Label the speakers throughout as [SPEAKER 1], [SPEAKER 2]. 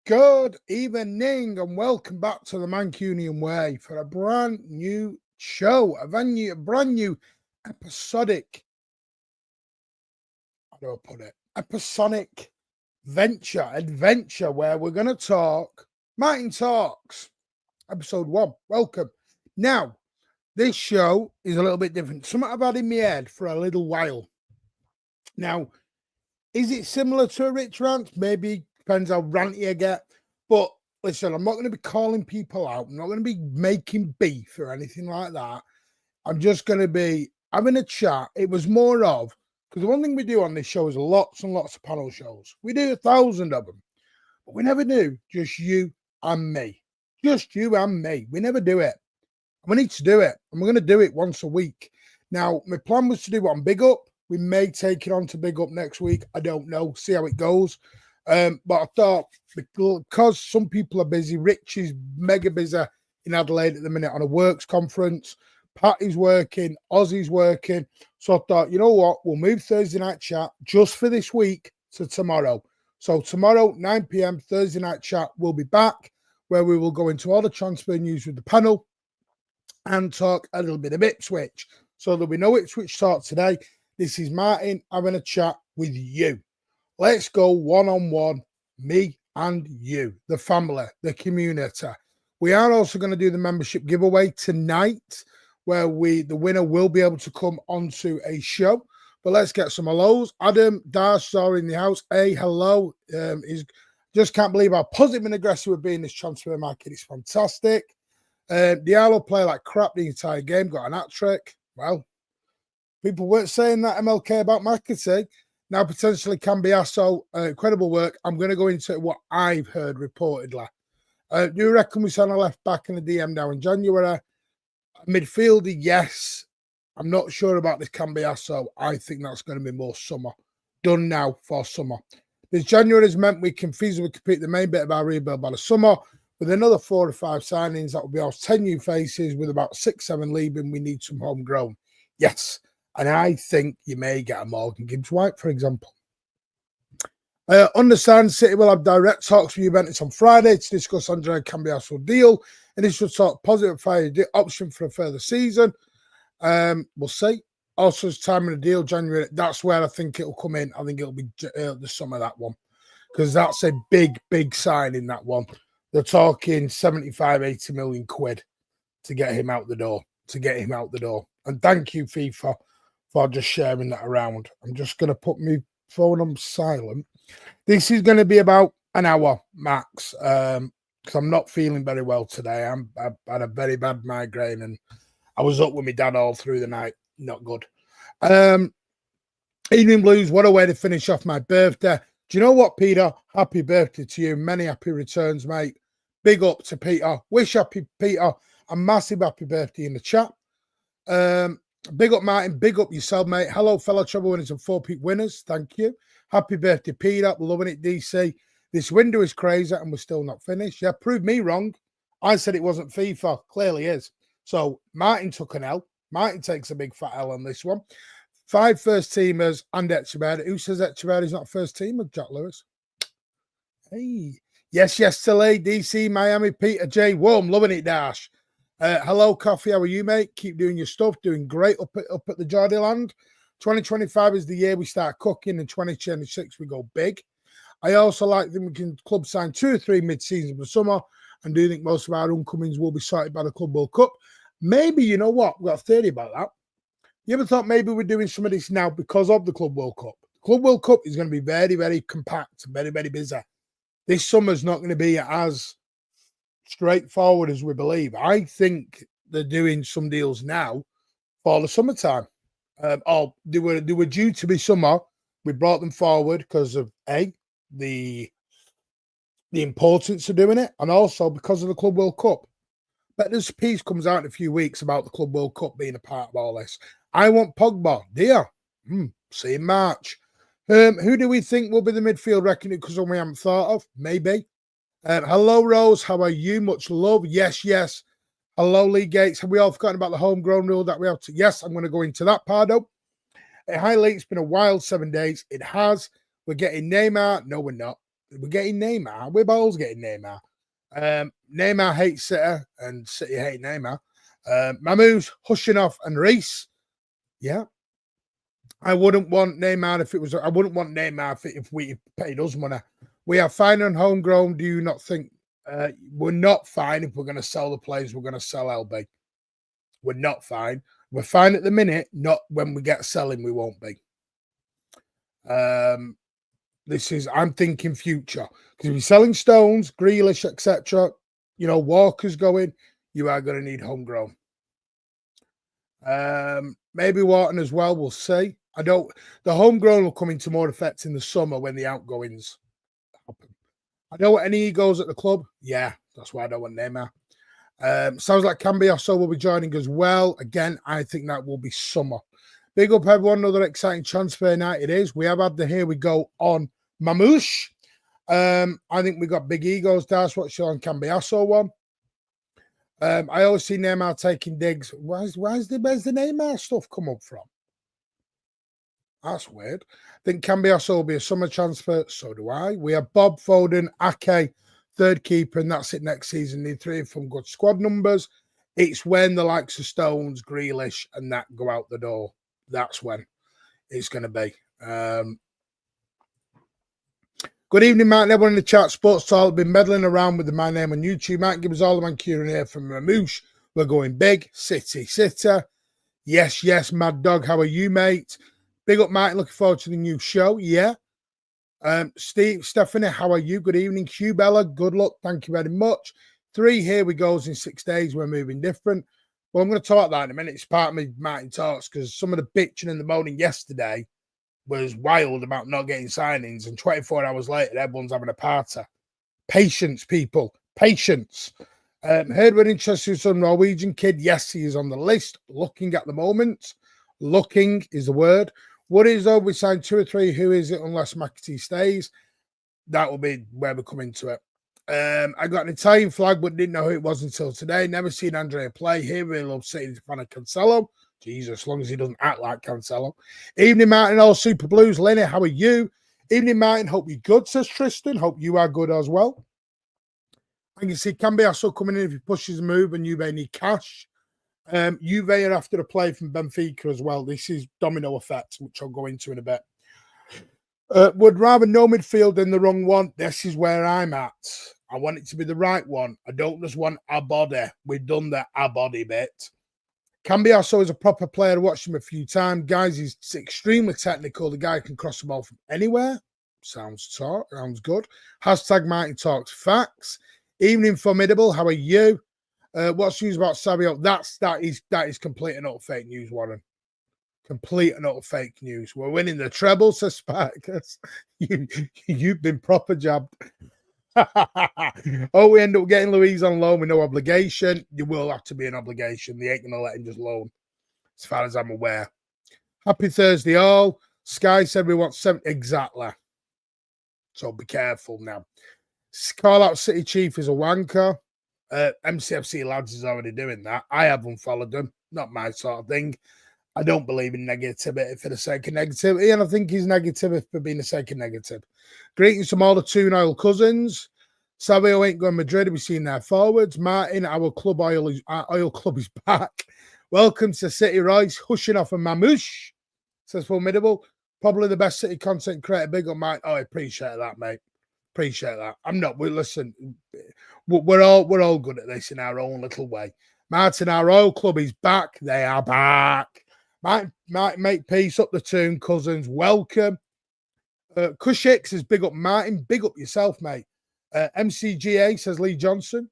[SPEAKER 1] Good evening and welcome back to the Mancunian way for a brand new show, a brand new episodic, episodic adventure where we're going to talk Martin Talks, episode 1. Welcome. Now, this show is a little bit different. Something I've had in my head for a little while. Now, is it similar to a Rich Rant? Maybe. Depends how ranty I get. But listen, I'm not going to be calling people out. I'm not going to be making beef or anything like that. I'm just going to be having a chat. It was more of, because the one thing we do on this show is lots and lots of panel shows. We do 1,000 of them. But we never do just you and me. Just you and me. We never do it. We need to do it. And we're going to do it once a week. Now, my plan was to do it on Big Up. We may take it on to Big Up next week. I don't know. See how it goes. But I thought, because some people are busy, Rich is mega busy in Adelaide at the minute on a works conference. Patty's working, Ozzy's working. So I thought, you know what? We'll move Thursday night chat just for this week to tomorrow. So tomorrow, 9 p.m, Thursday night chat, we'll be back where we will go into all the transfer news with the panel and talk a little bit of Ipswich. So there'll be no Ipswich talk today. This is Martin having a chat with you. Let's go one-on-one, me and you, the family, the community. We are also going to do the membership giveaway tonight, where the winner will be able to come onto a show. But let's get some hellos. Adam Darsar in the house. Hey, hello. Just can't believe how positive and aggressive we're being this transfer market. It's fantastic. Diallo played like crap the entire game, got an hat-trick. Well, people weren't saying that MLK about McAtee. Now potentially Cambiasso, incredible work. I'm going to go into what I've heard reportedly. Do you reckon we sign a left back in the DM now in January? Midfielder, yes. I'm not sure about this Cambiasso. I think that's going to be more summer. Done now for summer. This January has meant we can feasibly complete the main bit of our rebuild by the summer. With another 4 or 5 signings, that will be our 10 new faces. With about 6, 7 leaving, we need some homegrown. Yes. And I think you may get a Morgan Gibbs-White, for example. Understand City will have direct talks with Juventus on Friday to discuss Andrea Cambiasso deal. Initial talk positive fire option for a further season. We'll see. Also, it's time of the deal, January. That's where I think it'll come in. I think it'll be the summer, that one. Because that's a big, big signing, that one. They're talking 75, 80 million quid to get him out the door. And thank you, FIFA, for just sharing that around. I'm just going to put my phone on silent. This is going to be about an hour max because I'm not feeling very well today. I've had a very bad migraine and I was up with my dad all through the night. Not good. Evening Blues, what a way to finish off my birthday. Do you know what, Peter? Happy birthday to you. Many happy returns, mate. Big up to Peter. Wish happy Peter a massive happy birthday in the chat. Big up, Martin. Big up yourself, mate. Hello, fellow treble winners and four-peat winners. Thank you. Happy birthday, Peter. Loving it, DC. This window is crazy and we're still not finished. Yeah, prove me wrong. I said it wasn't FIFA. Clearly is. So Martin took an L. Martin takes a big fat L on this one. 5 first teamers and Echeverri. Who says Echeverri's not first teamer? Jack Lewis. Hey. Yes, till A, DC, Miami, Peter J. Warm. Loving it, Dash. Hello, Coffee. How are you, mate? Keep doing your stuff. Doing great up at the Geordie land. 2025 is the year we start cooking, and 2026 we go big. I also like that we can club sign 2 or 3 mid-season for summer, and do think most of our incomings will be sorted by the Club World Cup. Maybe, you know what? We've got a theory about that. You ever thought maybe we're doing some of this now because of the Club World Cup? The Club World Cup is going to be very, very compact, very, very busy. This summer's not going to be as straightforward as we believe. I think they're doing some deals now for the summertime. Or they were due to be summer. We brought them forward because of the importance of doing it, and also because of the Club World Cup. But this piece comes out in a few weeks about the Club World Cup being a part of all this. I want Pogba, dear. See in March. Who do we think will be the midfield reckoning because we haven't thought of? Maybe. Hello, Rose. How are you? Much love. Yes. Hello, Lee Gates. Have we all forgotten about the homegrown rule that we have to? Yes, I'm going to go into that, Pardo. Hi, Lee. It's been a wild 7 days. It has. We're getting Neymar. No, we're not. We're getting Neymar. We're both getting Neymar. Neymar hates City and City hate Neymar. Mamou's, Hushinoff and Reese. Yeah. I wouldn't want Neymar if it was. I wouldn't want Neymar if we paid us money. We are fine on homegrown. Do you not think we're not fine if we're going to sell the players? We're going to sell LB. We're not fine. We're fine at the minute. Not when we get selling. We won't be. I'm thinking future because if you're selling Stones, Grealish, etc. You know, Walker's going. You are going to need homegrown. Maybe Wharton as well. We'll see. The homegrown will come into more effect in the summer when the outgoings happen. I don't want any egos at the club. Yeah, that's why I don't want Neymar. Sounds like Cambiasso will be joining as well. Again, I think that will be summer. Big up everyone. Another exciting transfer night it is. We have had the here we go on Mamouche. I think we got big egos. That's what Sean Cambiasso won. I always see Neymar taking digs. Where's the Neymar stuff come up from? That's weird. I think Cambiasso will be a summer transfer. So do I. We have Bob, Foden, Ake, third keeper, and that's it next season. Need 3 from good squad numbers. It's when the likes of Stones, Grealish, and that go out the door. That's when it's going to be. Good evening, Martin. Everyone in the chat. Sports Talk. Been meddling around with my name on YouTube. Martin, give us all the Mancunian here from Ramouche. We're going big. City. Yes, Mad Dog. How are you, mate? Big up, Martin. Looking forward to the new show. Yeah. Stephanie, how are you? Good evening. Hugh Bella, good luck. Thank you very much. 3 here we goes in 6 days. We're moving different. Well, I'm going to talk that in a minute. It's part of me, Martin Talks, because some of the bitching and the moaning yesterday was wild about not getting signings. And 24 hours later, everyone's having a party. Patience, people. Patience. Heard we're interested in some Norwegian kid. Yes, he is on the list. Looking at the moment. Looking is the word. What is though? We signed 2 or 3. Who is it? Unless McAtee stays, that will be where we come into it. I got an Italian flag, but didn't know who it was until today. Never seen Andrea play. Here, really love seeing the fan of Cancelo. Jesus, as long as he doesn't act like Cancelo. Evening, Martin. All Super Blues. Lenny, how are you? Evening, Martin. Hope you're good, says Tristan. Hope you are good as well. I can see Cambiasso coming in if he pushes a move, and Juve need cash. Juve are after a play from Benfica as well. This is domino effect, which I'll go into in a bit. Would rather no midfield than the wrong one. This is where I'm at. I want it to be the right one. I don't just want a body. We've done the a body bit. Cambiasso is a proper player. I watched him a few times. Guys, he's extremely technical. The guy can cross the ball from anywhere. Sounds good. Hashtag Martin Talks Facts. Evening Formidable. How are you? What's news about Savio? That is complete and utter fake news, Warren. Complete and utter fake news. We're winning the treble, says Spartacus. You've been proper jabbed. Oh, we end up getting Louise on loan with no obligation. You will have to be an obligation. They ain't going to let him just loan, as far as I'm aware. Happy Thursday all. Sky said we want 7. Exactly. So be careful now. Call out City Chief is a wanker. MCFC lads is already doing that. I have unfollowed them. Not my sort of thing. I don't believe in negativity for the sake of negativity, and I think he's negative for being the sake of negative. Greetings from all the 2 Oil cousins. Savio ain't going Madrid. We've seen their forwards. Martin, our oil club is back. Welcome to City Royce. Hushing off a mamoosh, says Formidable. Probably the best City content creator. Big up, mate. Oh, I appreciate that, mate. Appreciate that. I'm not. Listen, we're all good at this in our own little way. Martin, our oil club is back. They are back. Might make peace up the tune, cousins. Welcome. Cushix says, big up Martin. Big up yourself, mate. MCGA says Lee Johnson.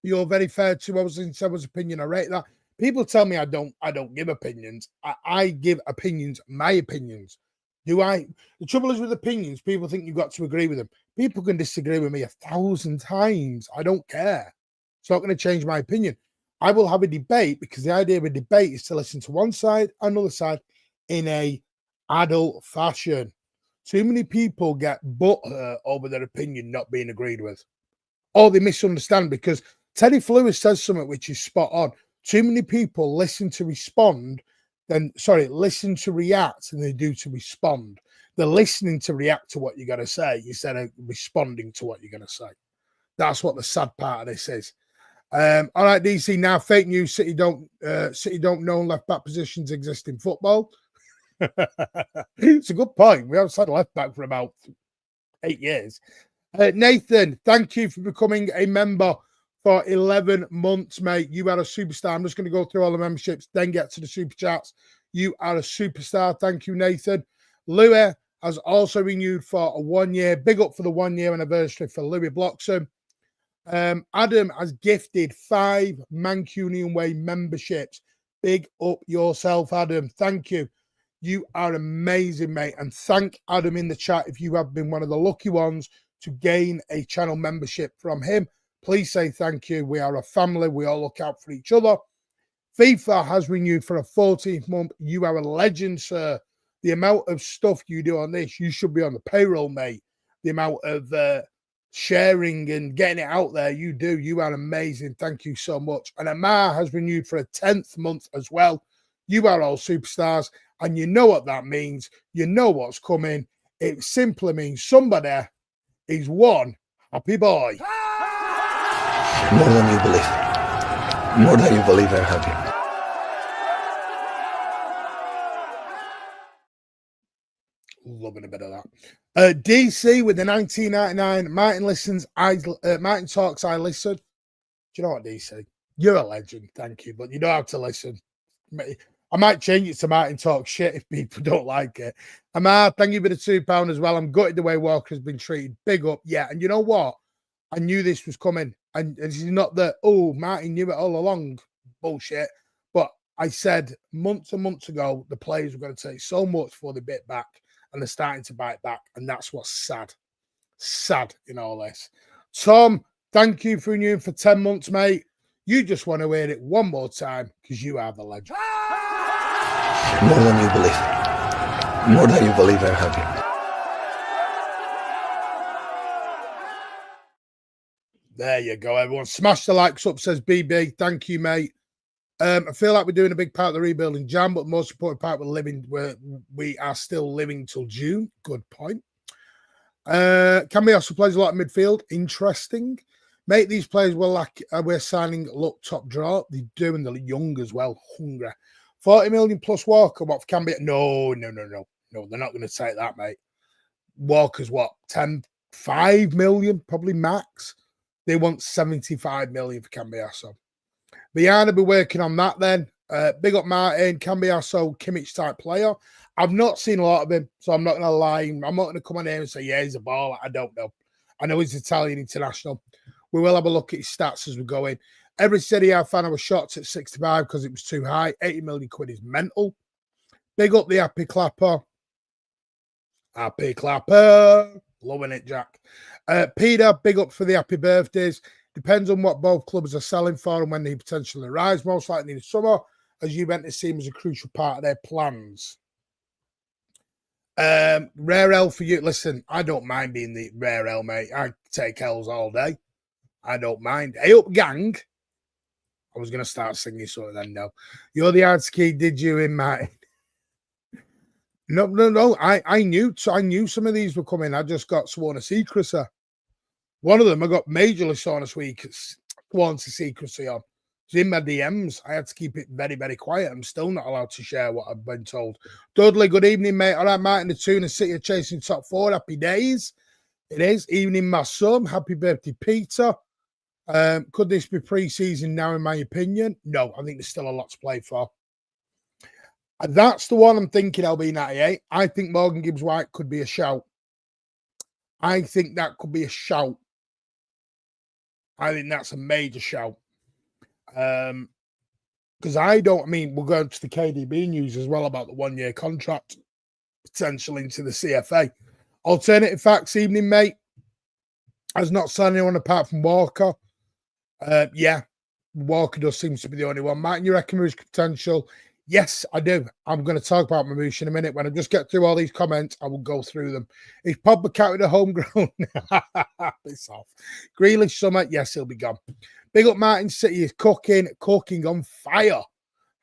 [SPEAKER 1] You're very fair to others in someone's opinion. I rate that. People tell me I don't give opinions. I give opinions, my opinions. Do I? The trouble is with opinions, people think you've got to agree with them. People can disagree with me 1,000 times. I don't care. It's not going to change my opinion. I will have a debate because the idea of a debate is to listen to one side, another side in a adult fashion. Too many people get butthurt over their opinion not being agreed with. Or they misunderstand because Teddy Lewis says something which is spot on. Too many people listen to react than they do to respond. They're listening to react to what you're going to say instead of responding to what you're going to say. That's what the sad part of this is. All right, DC. Now, fake news. City don't know left back positions exist in football. It's a good point. We haven't had a left back for about 8 years. Nathan, thank you for becoming a member for 11 months, mate. You are a superstar. I'm just going to go through all the memberships, then get to the super chats. You are a superstar. Thank you, Nathan. Louis has also renewed for a 1 year. Big up for the 1 year anniversary for Louis Bloxham. Adam has gifted 5 Mancunian Way memberships. Big up yourself, Adam. Thank you. You are amazing, mate. And thank Adam in the chat if you have been one of the lucky ones to gain a channel membership from him. Please say thank you. We are a family. We all look out for each other. FIFA has renewed for a 14th month. You are a legend, sir. The amount of stuff you do on this, you should be on the payroll, mate. The amount of sharing and getting it out there, you do. You are amazing. Thank you so much. And Amar has renewed for a 10th month as well. You are all superstars, and you know what that means. You know what's coming. It simply means somebody is one happy boy.
[SPEAKER 2] More than you believe. More than you believe, I'm happy.
[SPEAKER 1] Loving a bit of that. DC with the 1999. Martin talks. I listen. Do you know what, DC? You're a legend. Thank you, but you don't have to listen. I might change it to Martin talk shit if people don't like it. Amar, thank you for the £2 as well. I'm gutted the way Walker's been treated. Big up, yeah. And you know what? I knew this was coming, and it's not that Martin knew it all along. Bullshit. But I said months and months ago the players were going to take so much before they bit back. And they're starting to bite back. And that's what's sad. Sad in all this. Tom, thank you for renewing for 10 months, mate. You just want to hear it one more time because you are the legend.
[SPEAKER 2] More than you believe. More than you believe, I'm happy.
[SPEAKER 1] There you go, everyone. Smash the likes up, says BB. Thank you, mate. I feel like we're doing a big part of the rebuilding jam, but the most important part we are still living till June. Good point. Can also plays a lot of midfield. Interesting. Mate, these players we're signing look top draw. They do, and they're young as well. Hungry. 40 million plus Walker. What can be? No. They're not going to take that, mate. Walker's what? 5 million, probably max. They want 75 million for Cambiasso. Viana will be working on that then. Big up Martin, Cambiasso, Kimmich type player. I've not seen a lot of him, so I'm not going to lie. I'm not going to come on here and say, yeah, he's a baller. I don't know. I know he's Italian international. We will have a look at his stats as we go in. Every Serie A fan I was shocked at 65 because it was too high. 80 million quid is mental. Big up the Happy Clapper. Happy Clapper. Loving it, Jack. Peter, big up for the happy birthdays. Depends on what both clubs are selling for and when they potentially rise. Most likely in the summer, as Juventus seem as a crucial part of their plans. Rare L for you. Listen, I don't mind being the rare L, mate. I take L's all day. I don't mind. Hey up, gang. I was going to start singing something then, no. You're the hard ski, did you, in my... No. I knew some of these were coming. I just got sworn to secrecy. One of them I got majorly sworn to secrecy on. It's in my DMs. I had to keep it very, very quiet. I'm still not allowed to share what I've been told. Dudley, good evening, mate. All right, Martin, the Tuna City are chasing top 4. Happy days. It is. Evening, my son. Happy birthday, Peter. Could this be pre-season now, in my opinion? No, I think there's still a lot to play for. And that's the one I'm thinking, LB98. I think Morgan Gibbs-White could be a shout. I think that could be a shout. I think that's a major shout. Because we're going to the KDB news as well about the 1-year contract potential into the CFA. Alternative facts, evening, mate. Has not signed anyone apart from Walker. Yeah, Walker does seem to be the only one. Martin, you reckon there's potential? Yes, I do. I'm going to talk about Mamouche in a minute. When I just get through all these comments, I will go through them. Is Pogba counted a homegrown? Piss off. Grealish summer? Yes, he'll be gone. Big up Martin. City is cooking on fire.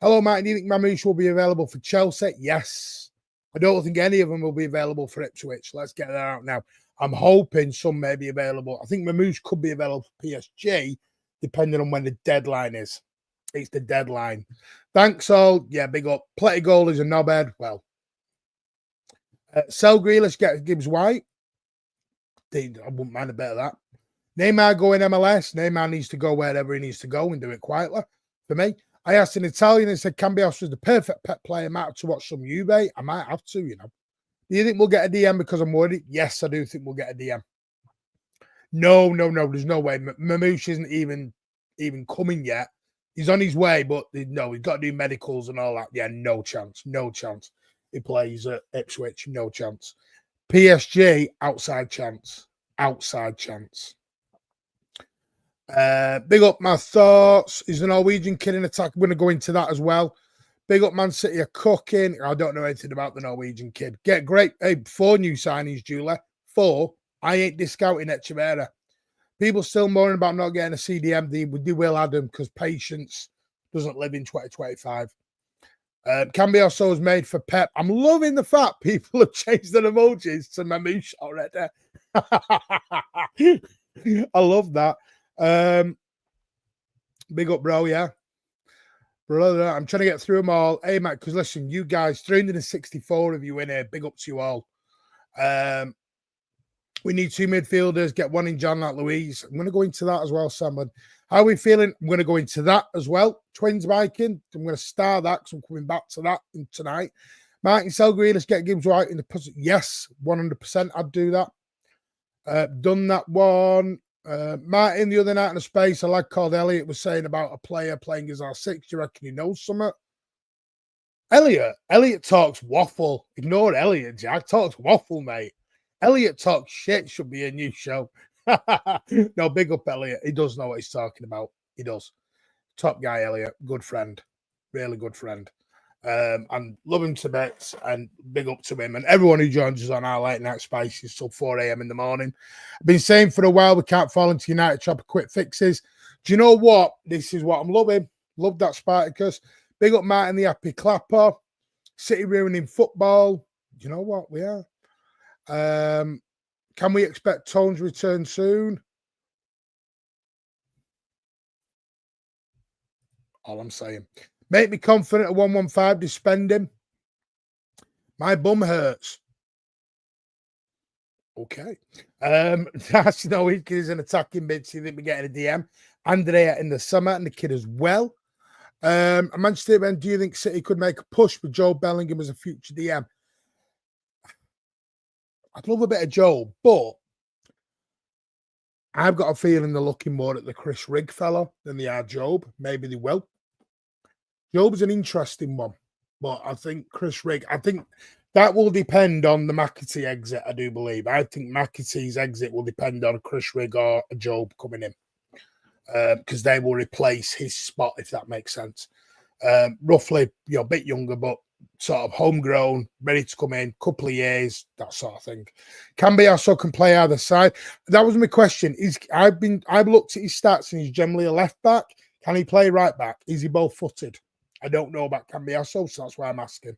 [SPEAKER 1] Hello, Martin. Do you think Mamouche will be available for Chelsea? Yes. I don't think any of them will be available for Ipswich. Let's get that out now. I'm hoping some may be available. I think Mamouche could be available for PSG, depending on when the deadline is. It's the deadline. Thanks all. Yeah, big up. Pletty goal is a knobhead. Well, sell Grealish, get Gibbs-White. I wouldn't mind a bit of that. Neymar going MLS. Neymar needs to go wherever he needs to go and do it quietly. For me, I asked an Italian and said, Cambios was the perfect pet player. Might have to watch some Juve. I might have to, you know. Do you think we'll get a DM because I'm worried? Yes, I do think we'll get a DM. No. There's no way. Mamouche isn't even coming yet. He's on his way, but no, he's got to do medicals and all that. Yeah, no chance. He plays at Ipswich, no chance. PSG, outside chance. Big up my thoughts. Is the Norwegian kid in attack? I'm going to go into that as well. Big up Man City are cooking. I don't know anything about the Norwegian kid. Get great. Hey, 4 new signings, Julie. 4. I ain't discounting Echeverria. People still moaning about not getting a CDM. They will add them because patience doesn't live in 2025. Cambiasso is made for Pep. I'm loving the fact people have changed their emojis to Mamouche already. I love that. Big up, bro, yeah. Brother, I'm trying to get through them all. Hey, Matt, because listen, you guys, 364 of you in here. Big up to you all. We need 2 midfielders. Get 1 in John, like Louise. I'm going to go into that as well, Sam. How are we feeling? I'm going to go into that as well. Twins Viking. I'm going to star that because I'm coming back to that tonight. Martin, sell Grealish, get Gibbs-White in the position. Yes, 100%. I'd do that. Done that one. Martin, the other night in the space, a lad called Elliot was saying about a player playing as R6. Do you reckon he knows something? Elliot talks waffle. Ignore Elliot, Jack. Talks waffle, mate. Elliot talks shit. Should be a new show. No, big up Elliot. He does know what he's talking about. He does. Top guy, Elliot. Good friend. Really good friend. And love him to bits, and big up to him and everyone who joins us on our late night spices till 4 a.m. in the morning. I've been saying for a while we can't fall into United trap of quick fixes. Do you know what? This is what I'm loving. Love that Spartacus. Big up Martin the Happy Clapper. City ruining football. Do you know what? We are. Can we expect Tone's return soon? All I'm saying. Make me confident at 115 to spend him. My bum hurts. Okay. That's he is an attacking mid. So you think we're getting a DM. Andrea in the summer and the kid as well. Manchester City, do you think City could make a push with Joe Bellingham as a future DM? I'd love a bit of Joe, but I've got a feeling they're looking more at the Chris Rigg fellow than they are Job. Maybe they will. Job's an interesting one. But I think Chris Rigg, I think that will depend on the McAtee exit, I do believe. I think McAtee's exit will depend on a Chris Rigg or a Job coming in. Because they will replace his spot, if that makes sense. Roughly, a bit younger, but sort of homegrown, ready to come in, couple of years, that sort of thing. Cambiasso can play either side. That was my question. I've looked at his stats and he's generally a left back. Can he play right back? Is he both footed? I don't know about Cambiasso, so that's why I'm asking.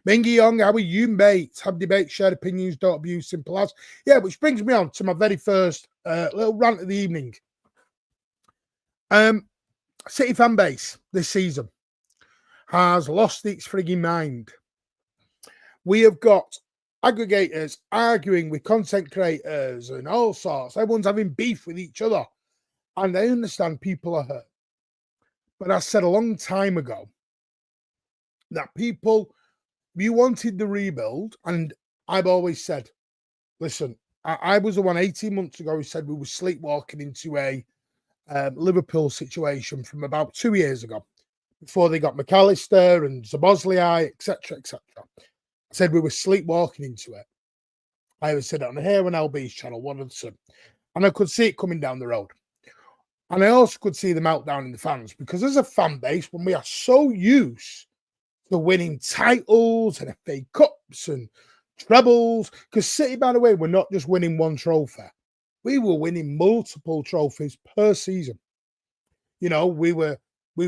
[SPEAKER 1] Mingy Young, how are you, mate? Have debates, shared opinions, don't abuse, simple as. Yeah, which brings me on to my very first little rant of the evening. City fan base this season has lost its frigging mind. We have got aggregators arguing with content creators and all sorts. Everyone's having beef with each other. And I understand people are hurt. But I said a long time ago that you wanted the rebuild. And I've always said, listen, I was the one 18 months ago who said we were sleepwalking into a Liverpool situation from about 2 years ago, before they got McAllister and Zabozlai, etc., etc. I said we were sleepwalking into it. I was said it on here on LB's channel, one of the two, and I could see it coming down the road. And I also could see the meltdown in the fans, because as a fan base, when we are so used to winning titles and FA Cups and trebles, because City, by the way, we're not just winning one trophy. We were winning multiple trophies per season. We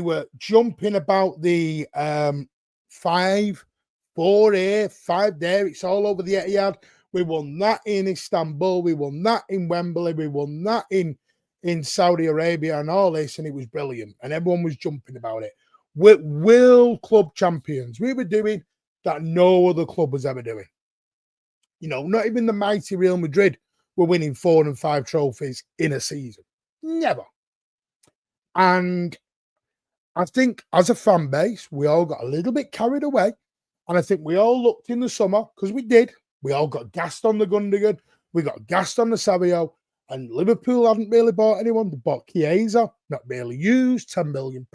[SPEAKER 1] were jumping about the 5, 4 here, 5 there. It's all over the Etihad. We won that in Istanbul. We won that in Wembley. We won that in Saudi Arabia and all this, and it was brilliant. And everyone was jumping about it. We're world club champions. We were doing that no other club was ever doing. Not even the mighty Real Madrid were winning 4 and 5 trophies in a season. Never. And I think as a fan base, we all got a little bit carried away. And I think we all looked in the summer, because we did. We all got gassed on the Gundogan. We got gassed on the Savio. And Liverpool hadn't really bought anyone. They bought Chiesa, not really used, £10 million.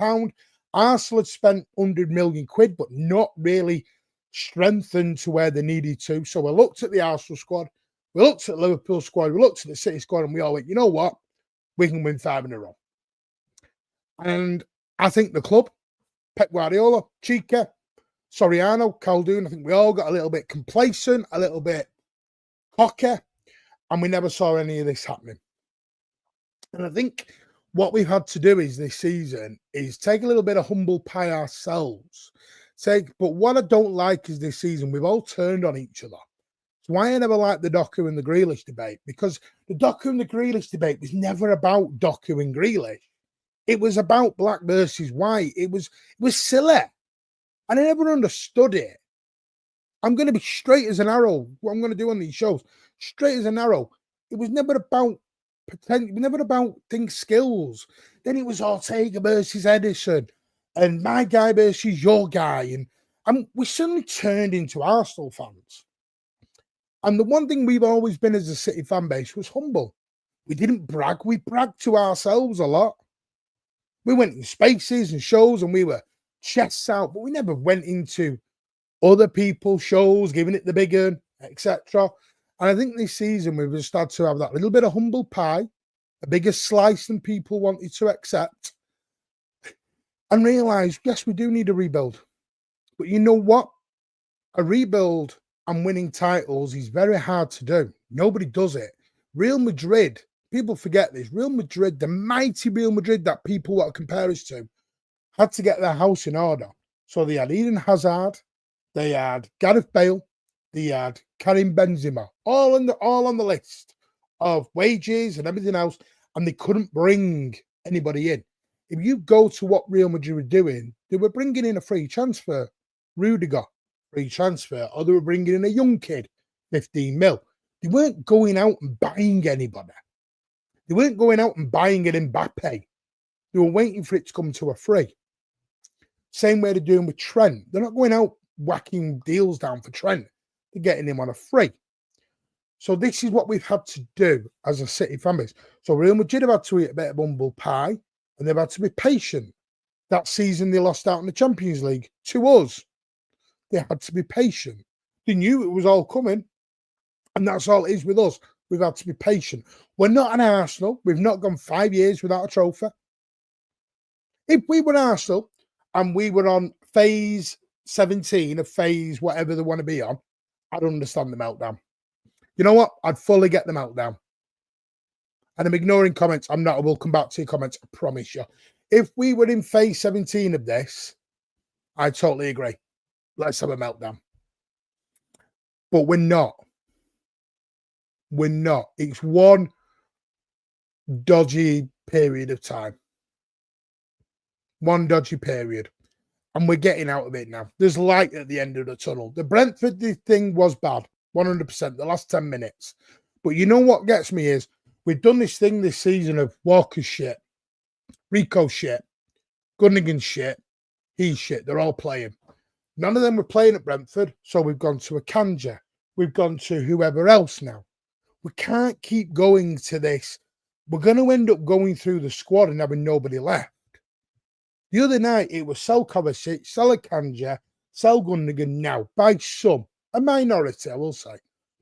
[SPEAKER 1] Arsenal had spent 100 million quid, but not really strengthened to where they needed to. So we looked at the Arsenal squad. We looked at the Liverpool squad, we looked at the City squad, and we all went, you know what? We can win 5 in a row. And I think the club, Pep Guardiola, Chica, Soriano, Caldoon, I think we all got a little bit complacent, a little bit cocky, and we never saw any of this happening. And I think what we've had to do is this season is take a little bit of humble pie ourselves. But what I don't like is this season, we've all turned on each other. So why I never liked the Doku and the Grealish debate, because the Doku and the Grealish debate was never about Doku and Grealish. It was about black versus white. It was silly. And I never understood it. I'm going to be straight as an arrow. What I'm going to do on these shows, straight as an arrow. It was never about potential, never about skills. Then it was Ortega versus Edison, and my guy versus your guy. And we suddenly turned into Arsenal fans. And the one thing we've always been as a City fan base was humble. We didn't brag. We bragged to ourselves a lot. We went in spaces and shows and we were chests out, but we never went into other people's shows, giving it the big un, etc. And I think this season we've just started to have that little bit of humble pie, a bigger slice than people wanted to accept, and realise, yes, we do need a rebuild. But you know what? A rebuild and winning titles is very hard to do. Nobody does it. Real Madrid, people forget this. Real Madrid, the mighty Real Madrid that people want to compare us to, had to get their house in order. So they had Eden Hazard, they had Gareth Bale, they had Karim Benzema, all on the list of wages and everything else, and they couldn't bring anybody in. If you go to what Real Madrid were doing, they were bringing in a free transfer, Rudiger, free transfer, or they were bringing in a young kid, 15 mil. They weren't going out and buying anybody. They weren't going out and buying an Mbappe. They were waiting for it to come to a free. Same way they're doing with Trent. They're not going out whacking deals down for Trent. They're getting him on a free. So this is what we've had to do as a City fan base. So Real Madrid have had to eat a bit of humble pie, and they've had to be patient. That season they lost out in the Champions League to us. They had to be patient. They knew it was all coming. And that's all it is with us. We've had to be patient. We're not an Arsenal. We've not gone 5 years without a trophy. If we were Arsenal and we were on phase 17 of phase whatever they want to be on, I'd understand the meltdown. You know what? I'd fully get the meltdown. And I'm ignoring comments. I'm not. I will come back to your comments. I promise you. If we were in phase 17 of this, I totally agree. Let's have a meltdown. But we're not. We're not. It's one dodgy period of time. One dodgy period. And we're getting out of it now. There's light at the end of the tunnel. The Brentford thing was bad. 100%. The last 10 minutes. But you know what gets me is we've done this thing this season of Walker's shit, Rico shit, Gunnigan shit, he's shit. They're all playing. None of them were playing at Brentford. So we've gone to a Kanja. We've gone to whoever else now. We can't keep going to this. We're going to end up going through the squad and having nobody left. The other night, it was sell Kovacic, sell Kanja, sell Gunnigan now, by some. A minority, I will say.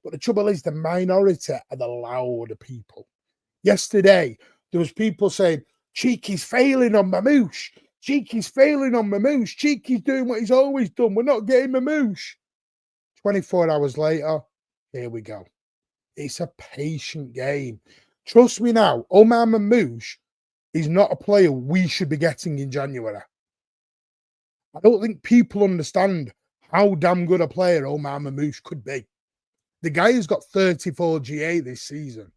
[SPEAKER 1] But the trouble is, the minority are the louder people. Yesterday, there was people saying, Cheeky's failing on Mamouche. Cheeky's failing on Mamouche. Cheeky's doing what he's always done. We're not getting Mamouche. 24 hours later, here we go. It's a patient game. Trust me now, Omar Mamouche is not a player we should be getting in January. I don't think people understand how damn good a player Omar Mamouche could be. The guy has got 34 GA this season.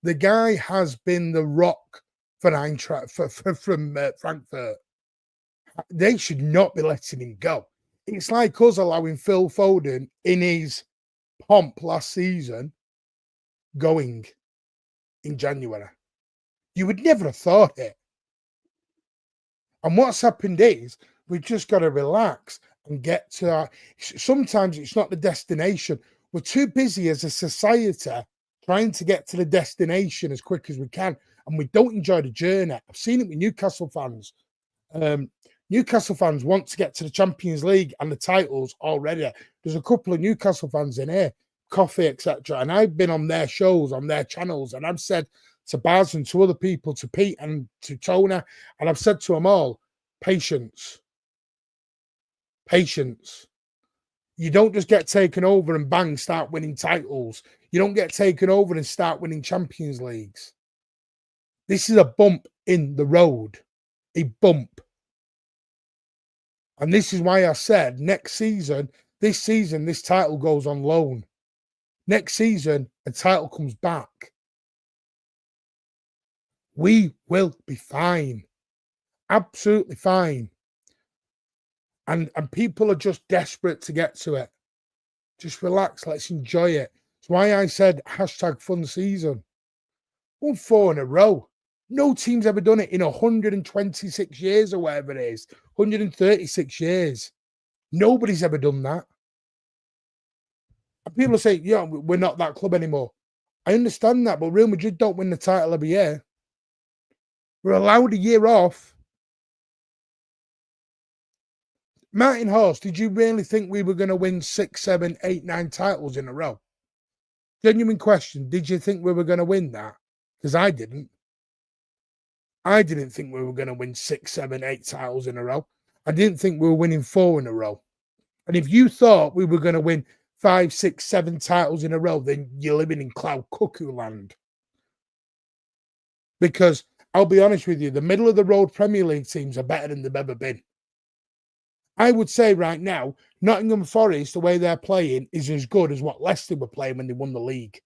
[SPEAKER 1] The guy has been the rock for Eintracht from Frankfurt. They should not be letting him go. It's like us allowing Phil Foden in his pomp last season going in January. You would never have thought it. And what's happened is we've just got to relax and get to our... Sometimes it's not the destination. We're too busy as a society trying to get to the destination as quick as we can, and we don't enjoy the journey. I've seen it with Newcastle fans. Newcastle fans want to get to the Champions League and the titles already. There's a couple of Newcastle fans in here, Coffee, etc. And I've been on their shows, on their channels, and I've said to Baz and to other people, to Pete and to Tona, and I've said to them all, patience. Patience. You don't just get taken over and bang, start winning titles. You don't get taken over and start winning Champions Leagues. This is a bump in the road. A bump. And this is why I said next season, this title goes on loan. Next season, a title comes back. We will be fine. Absolutely fine. And people are just desperate to get to it. Just relax. Let's enjoy it. That's why I said hashtag fun season. Won 4 in a row. No team's ever done it in 126 years or whatever it is. 136 years. Nobody's ever done that. And people say, yeah, we're not that club anymore. I understand that, but Real Madrid don't win the title every year. We're allowed a year off. Martin Horst, did you really think we were going to win 6, 7, 8, 9 titles in a row? Genuine question. Did you think we were going to win that? Because I didn't. I didn't think we were going to win 6, 7, 8 titles in a row. I didn't think we were winning 4 in a row. And if you thought we were going to win 5, 6, 7 titles in a row, then you're living in cloud cuckoo land. Because I'll be honest with you, the middle of the road Premier League teams are better than they've ever been. I would say right now, Nottingham Forest, the way they're playing, is as good as what Leicester were playing when they won the league.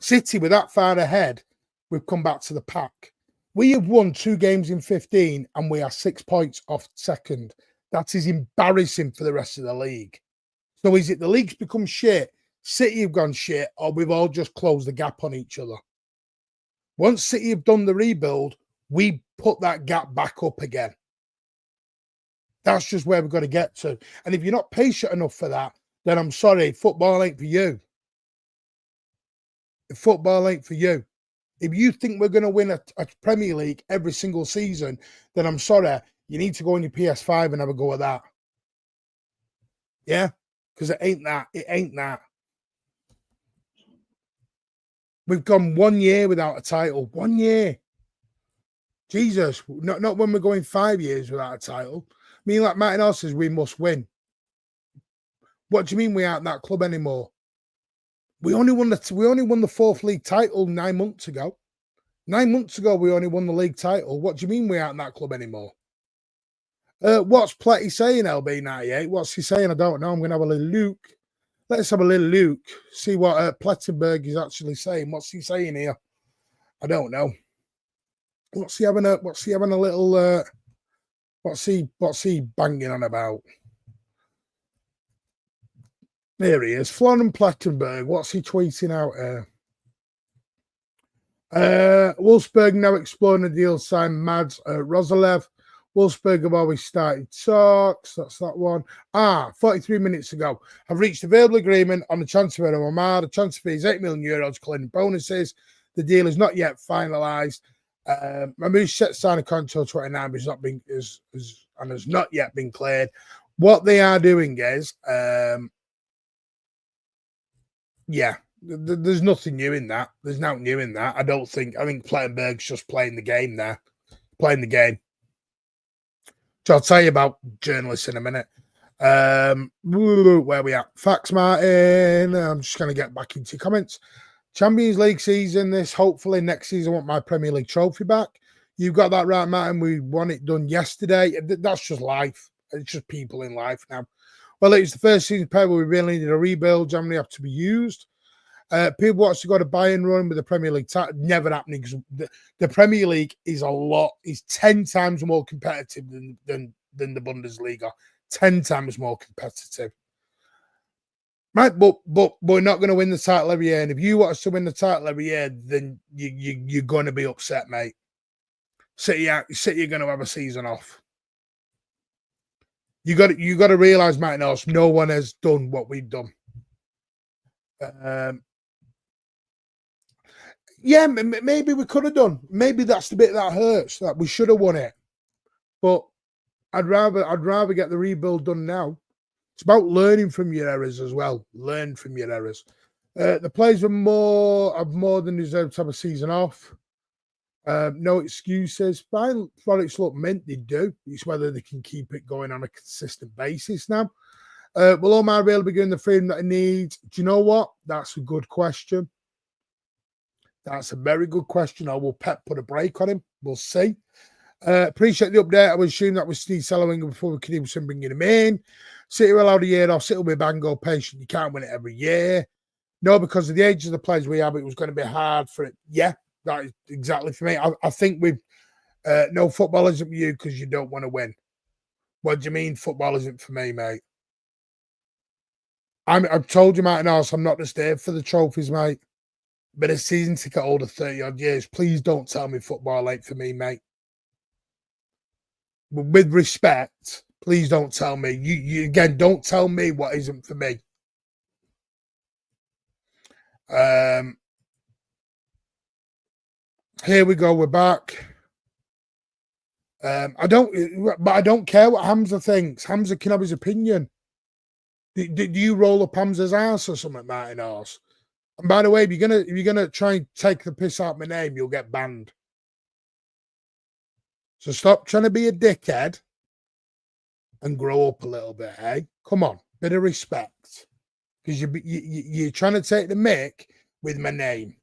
[SPEAKER 1] City, with that far ahead, we've come back to the pack. We have won 2 games in 15 and we are 6 points off second. That is embarrassing for the rest of the league. So is it the league's become shit, City have gone shit, or we've all just closed the gap on each other? Once City have done the rebuild, we put that gap back up again. That's just where we've got to get to. And if you're not patient enough for that, then I'm sorry, football ain't for you. Football ain't for you. If you think we're going to win a Premier League every single season, then I'm sorry, You need to go on your PS5 and have a go at that. Yeah, because it ain't that. It ain't that. We've gone 1 year without a title. 1 year. Jesus, not when we're going 5 years without a title. I mean, like Martin Hall says, we must win. What do you mean we aren't that club anymore? We only won the fourth league title 9 months ago. 9 months ago, we only won the league title. What do you mean we aren't that club anymore? What's Pletty saying, LB98? What's he saying? I don't know. I'm going to have a little look. Let's have a little look. See what Plettenberg is actually saying. What's he saying here? I don't know. What's he having a little what's he banging on about? There he is. Florian Plettenberg. What's he tweeting out here? Wolfsburg now exploring the deal signed Mads Rosalev. Wolfsburg have always started talks. That's that one. 43 minutes ago. I've reached available agreement on the transfer of Omar. The transfer fee is €8 million, including bonuses. The deal is not yet finalised. Mamouche set to sign a contract 29, but has not yet been cleared. What they are doing is, there's nothing new in that. There's nothing new in that. I think Plettenberg's just playing the game there. Playing the game. So I'll tell you about journalists in a minute. Where we at? Facts, Martin. I'm just going to get back into comments. Champions League season, hopefully next season I want my Premier League trophy back. You got that right, Martin. We want it done yesterday. That's just life. It's just people in life now. Well, it was the first season where we really needed a rebuild. Germany have to be used. People want to go to Bayern run with the Premier League title. Never happening because the Premier League is 10 times more competitive than the Bundesliga. 10 times more competitive. Right, but we're not going to win the title every year. And if you want us to win the title every year, then you're going to be upset, mate. City are going to have a season off. You got to realize, Martin Hall, no one has done what we've done. Yeah, maybe we could have done. Maybe that's the bit that hurts. That we should have won it. But I'd rather get the rebuild done now. It's about learning from your errors as well. Learn from your errors. The players have more than deserved to have a season off. No excuses. Fine, products look mint, they do. It's whether they can keep it going on a consistent basis now. Will Omar be able to begin the freedom that he needs? Do you know what? That's a good question. That's a very good question. Or will Pep put a break on him? We'll see. Appreciate the update. I would assume that was Steve Selling before we could even bring him in. City will allowed a year off. City will be bango patient. You can't win it every year. No, because of the age of the players we have, it was going to be hard for it. Yeah, that is exactly for me. I think we've no, football isn't for you because you don't want to win. What do you mean football isn't for me, mate? I've told you, Martin Hall, I'm not just there for the trophies, mate. But a season ticket holder 30-odd years. Please don't tell me football ain't for me, mate. But with respect, please don't tell me. You again, don't tell me what isn't for me. Here we go. We're back. I don't care what Hamza thinks. Hamza can have his opinion. Do you roll up Hamza's ass or something, Martin Horse? And by the way, if you're gonna try and take the piss out of my name, you'll get banned. So stop trying to be a dickhead and grow up a little bit, eh? Come on, bit of respect, because you're trying to take the mick with my name,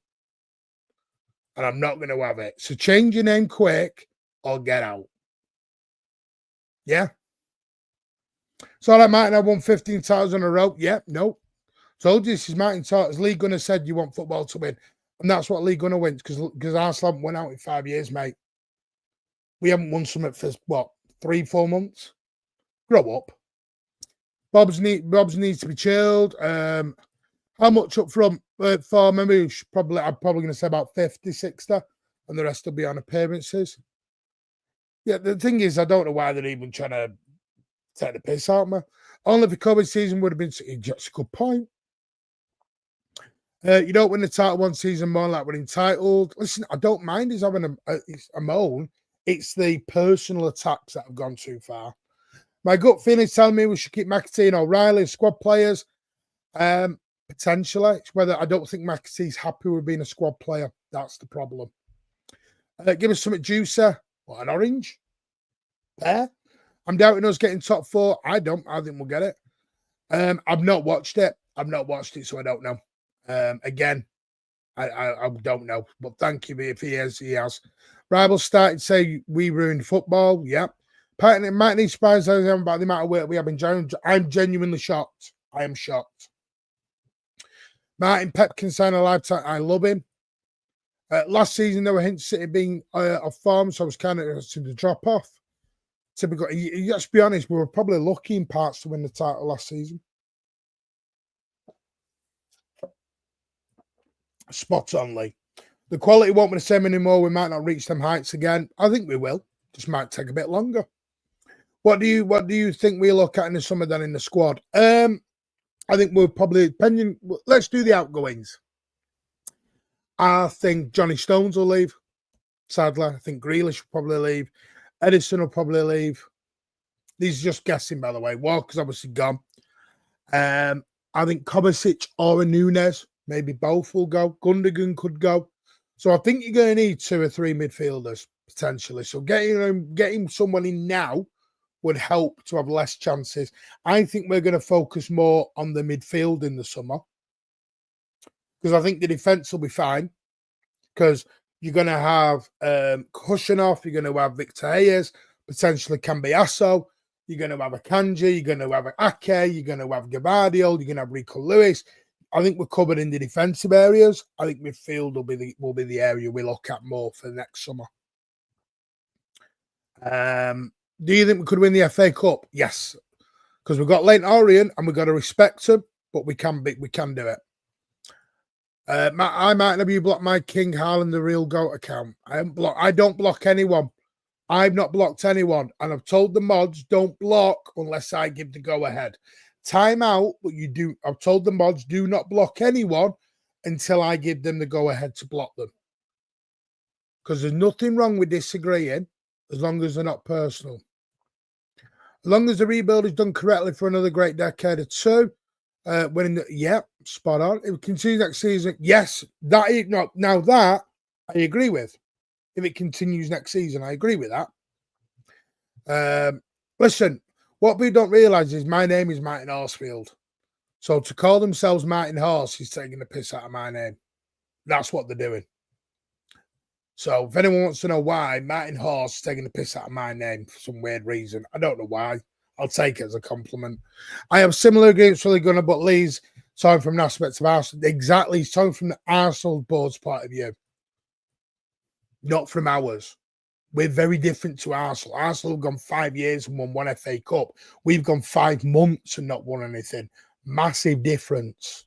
[SPEAKER 1] and I'm not going to have it. So change your name quick or get out. Yeah. So that Martin, I won 15 titles in a row. Yeah, no. Told you this is Martin Tartar's. Lee Gunner said you want football to win. And that's what Lee Gunner wins because Arsenal haven't won out in 5 years, mate. We haven't won something for, 3-4 months? Grow up. Bob's needs to be chilled. How much up front for Mamouche? I'm probably going to say about 50, 60, and the rest will be on appearances. Yeah, the thing is, I don't know why they're even trying to take the piss out of me. Only if the COVID season would have been... That's a good point. You don't win the title one season more like we're entitled. Listen, I don't mind he's having a moan It's the personal attacks that have gone too far. My gut feeling is telling me we should keep McAtee and O'Reilly as squad players. Potentially. It's whether I don't think McAtee's happy with being a squad player. That's the problem. Give us something juicer. What, an orange? There. I'm doubting us getting top 4. I don't. I think we'll get it. I've not watched it. So I don't know. Again, I don't know. But thank you if he has. Rivals started to say we ruined football. Yeah. It might need surprise about the amount of work we have been doing. I'm genuinely shocked. I am shocked. Martin Pep can sign a lifetime. I love him. Last season, there were hints at it being off form, so I was kind of to the drop off. Typical. Let's be honest, we were probably lucky in parts to win the title last season. Spot on, Lee. The quality won't be the same anymore. We might not reach them heights again. I think we will. Just might take a bit longer. What do you think we look at in the summer then in the squad? I think we'll probably depending. Let's do the outgoings. I think Johnny Stones will leave. Sadly, I think Grealish will probably leave. Edison will probably leave. These are just guessing, by the way. Walker's obviously gone. I think Kovacic or a Nunes, maybe both will go. Gundogan could go. So I think you're going to need 2 or 3 midfielders potentially. So getting someone in now would help to have less chances. I think we're going to focus more on the midfield in the summer because I think the defence will be fine because you're going to have Kushanov, you're going to have Victor Hayes, potentially Cambiasso, you're going to have a Kanji, you're going to have Ake, you're going to have Gavardio, you're going to have Rico Lewis. I think we're covered in the defensive areas. I think midfield will be the area we look at more for next summer. Do you think we could win the FA Cup? Yes, because we've got Leighton Orient and we've got to respect them, but we can do it. I might have you blocked my King Haaland the Real Goat account. I don't block anyone. I've not blocked anyone, and I've told the mods don't block unless I give the go ahead. Time out, but you do. I've told the mods do not block anyone until I give them the go ahead to block them. Because there's nothing wrong with disagreeing as long as they're not personal. As long as the rebuild is done correctly for another great decade or 2, spot on. If it continues next season, yes, that I agree with. If it continues next season, I agree with that. Listen, what we don't realise is my name is Martin Horsfield. So to call themselves Martin Horse is taking the piss out of my name. That's what they're doing. So if anyone wants to know why, Martin Horse is taking the piss out of my name for some weird reason. I don't know why. I'll take it as a compliment. I have similar agreements with Gunnar, but Lee's talking from an aspect of Arsenal. Exactly. He's talking from the Arsenal board's point of view. Not from ours. We're very different to Arsenal. Arsenal have gone 5 years and won 1 FA Cup. We've gone 5 months and not won anything. Massive difference.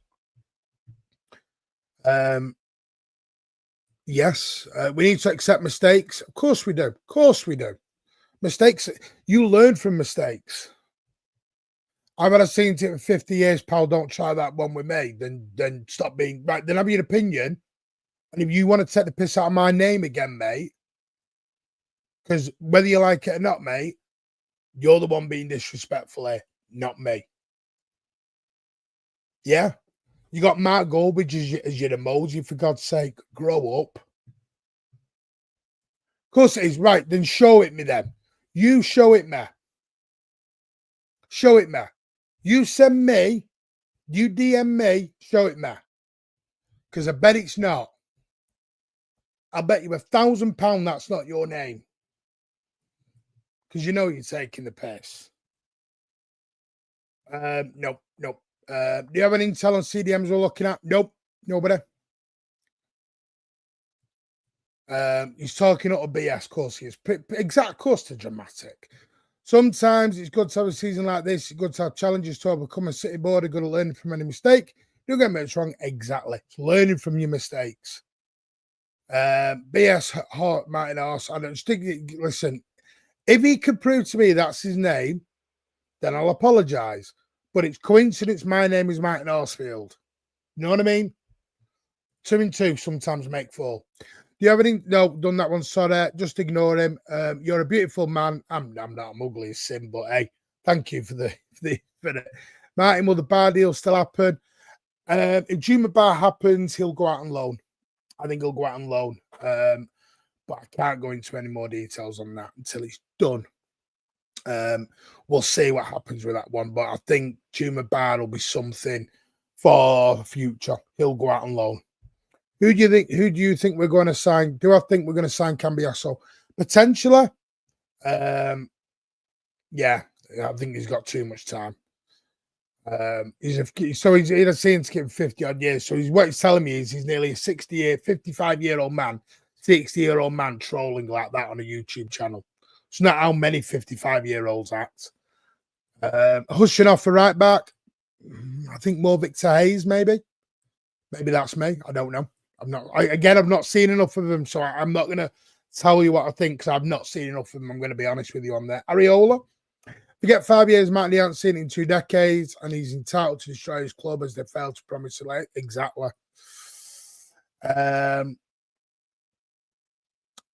[SPEAKER 1] Yes, we need to accept mistakes. Of course we do. Of course we do. Mistakes, you learn from mistakes. I've had a scene to it for 50 years, pal. Don't try that one with me. Then stop being right. Then have your opinion. And if you want to take the piss out of my name again, mate, because whether you like it or not, mate, you're the one being disrespectful here, not me. Yeah? You got Mark Goldbridge as your emoji, for God's sake. Grow up. Of course it is. Right, then show it me then. You show it me. Show it me. You send me, you DM me, show it me. Because I bet it's not. I bet you £1,000 that's not your name. Because you know you're taking the piss. Nope. Do you have any intel on CDMs we're looking at? Nope. Nobody. He's talking out of BS, of course he is. Exact course to dramatic. Sometimes it's good to have a season like this. It's good to have challenges to overcome. A City board are good at learning from any mistake. Don't get me wrong. Exactly. It's learning from your mistakes. BS Hart Martin Horse. I don't think. Listen, if he could prove to me that's his name, then I'll apologise. But it's coincidence. My name is Martin Horsfield. You know what I mean? 2 and 2 sometimes make 4. Do you have any? No, done that one. Sorry, just ignore him. You're a beautiful man. I'm not. I'm ugly as sin, but hey, thank you for the Martin. Will the bar deal still happen? If Juma Bar happens, he'll go out on loan. I think he'll go out on loan. But I can't go into any more details on that until it's done. We'll see what happens with that one. But I think Juma Bar will be something for the future. He'll go out on loan. Who do you think we're going to sign? Do I think we're going to sign Cambiasso? Potentially. Yeah, I think he's got too much time. He's in a scene to get 50 odd years. So what he's telling me is he's nearly a 55-year-old man, 60-year-old man trolling like that on a YouTube channel. It's not how many 55-year-olds act. Hushing off for right back. I think more Victor Hayes, maybe. Maybe that's me. I don't know. I've not seen enough of them, so I'm not going to tell you what I think because I've not seen enough of them. I'm going to be honest with you on that. Areola. Forget 5 years, Matt. He hasn't seen it in 2 decades, and he's entitled to destroy his club as they failed to promise it. Exactly. It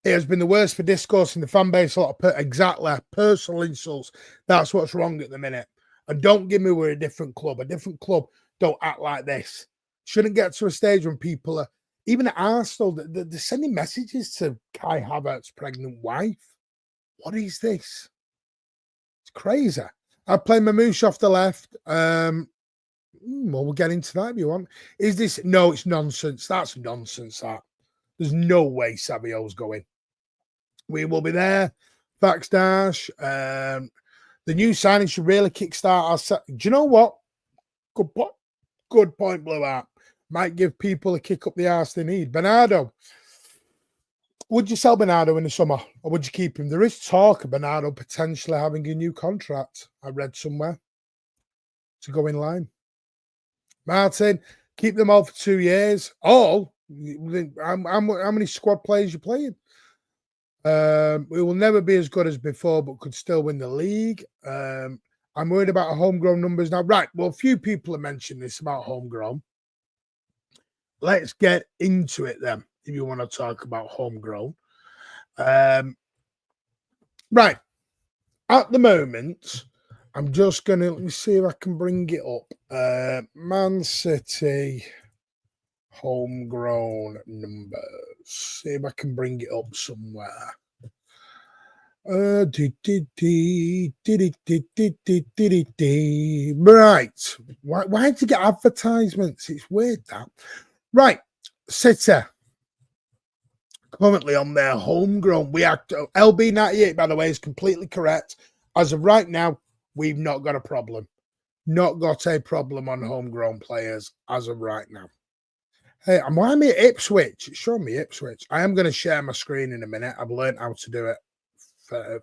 [SPEAKER 1] has been the worst for discourse in the fan base. A lot of exactly personal insults. That's what's wrong at the minute. And don't give me we're a different club. A different club don't act like this. Shouldn't get to a stage when people are, even at Arsenal, they're sending messages to Kai Havertz's pregnant wife. What is this? It's crazy. I play Mamouche off the left. Well, we'll get into that if you want. Is this? No, it's nonsense. That's nonsense. That there's no way Savio's going. We will be there. Fax Dash. The new signing should really kickstart our set. Do you know what? Good point, Blue Art. Might give people a kick up the arse they need. Bernardo. Would you sell Bernardo in the summer or would you keep him? There is talk of Bernardo potentially having a new contract. I read somewhere to go in line. Martin, keep them all for 2 years. All? How many squad players you playing? We will never be as good as before, but could still win the league. I'm worried about our homegrown numbers now. Right, well, a few people have mentioned this about homegrown. Let's get into it then, if you want to talk about homegrown. Right, at the moment, I'm just going to, let me see if I can bring it up. Man City homegrown numbers. See if I can bring it up somewhere. Right. Why did you get advertisements? It's weird that. Right. City. Currently on their homegrown. We are LB98, by the way, is completely correct. As of right now, we've not got a problem. Not got a problem on homegrown players as of right now. Hey, I'm at Ipswich. It's showing me Ipswich. I am going to share my screen in a minute. I've learned how to do it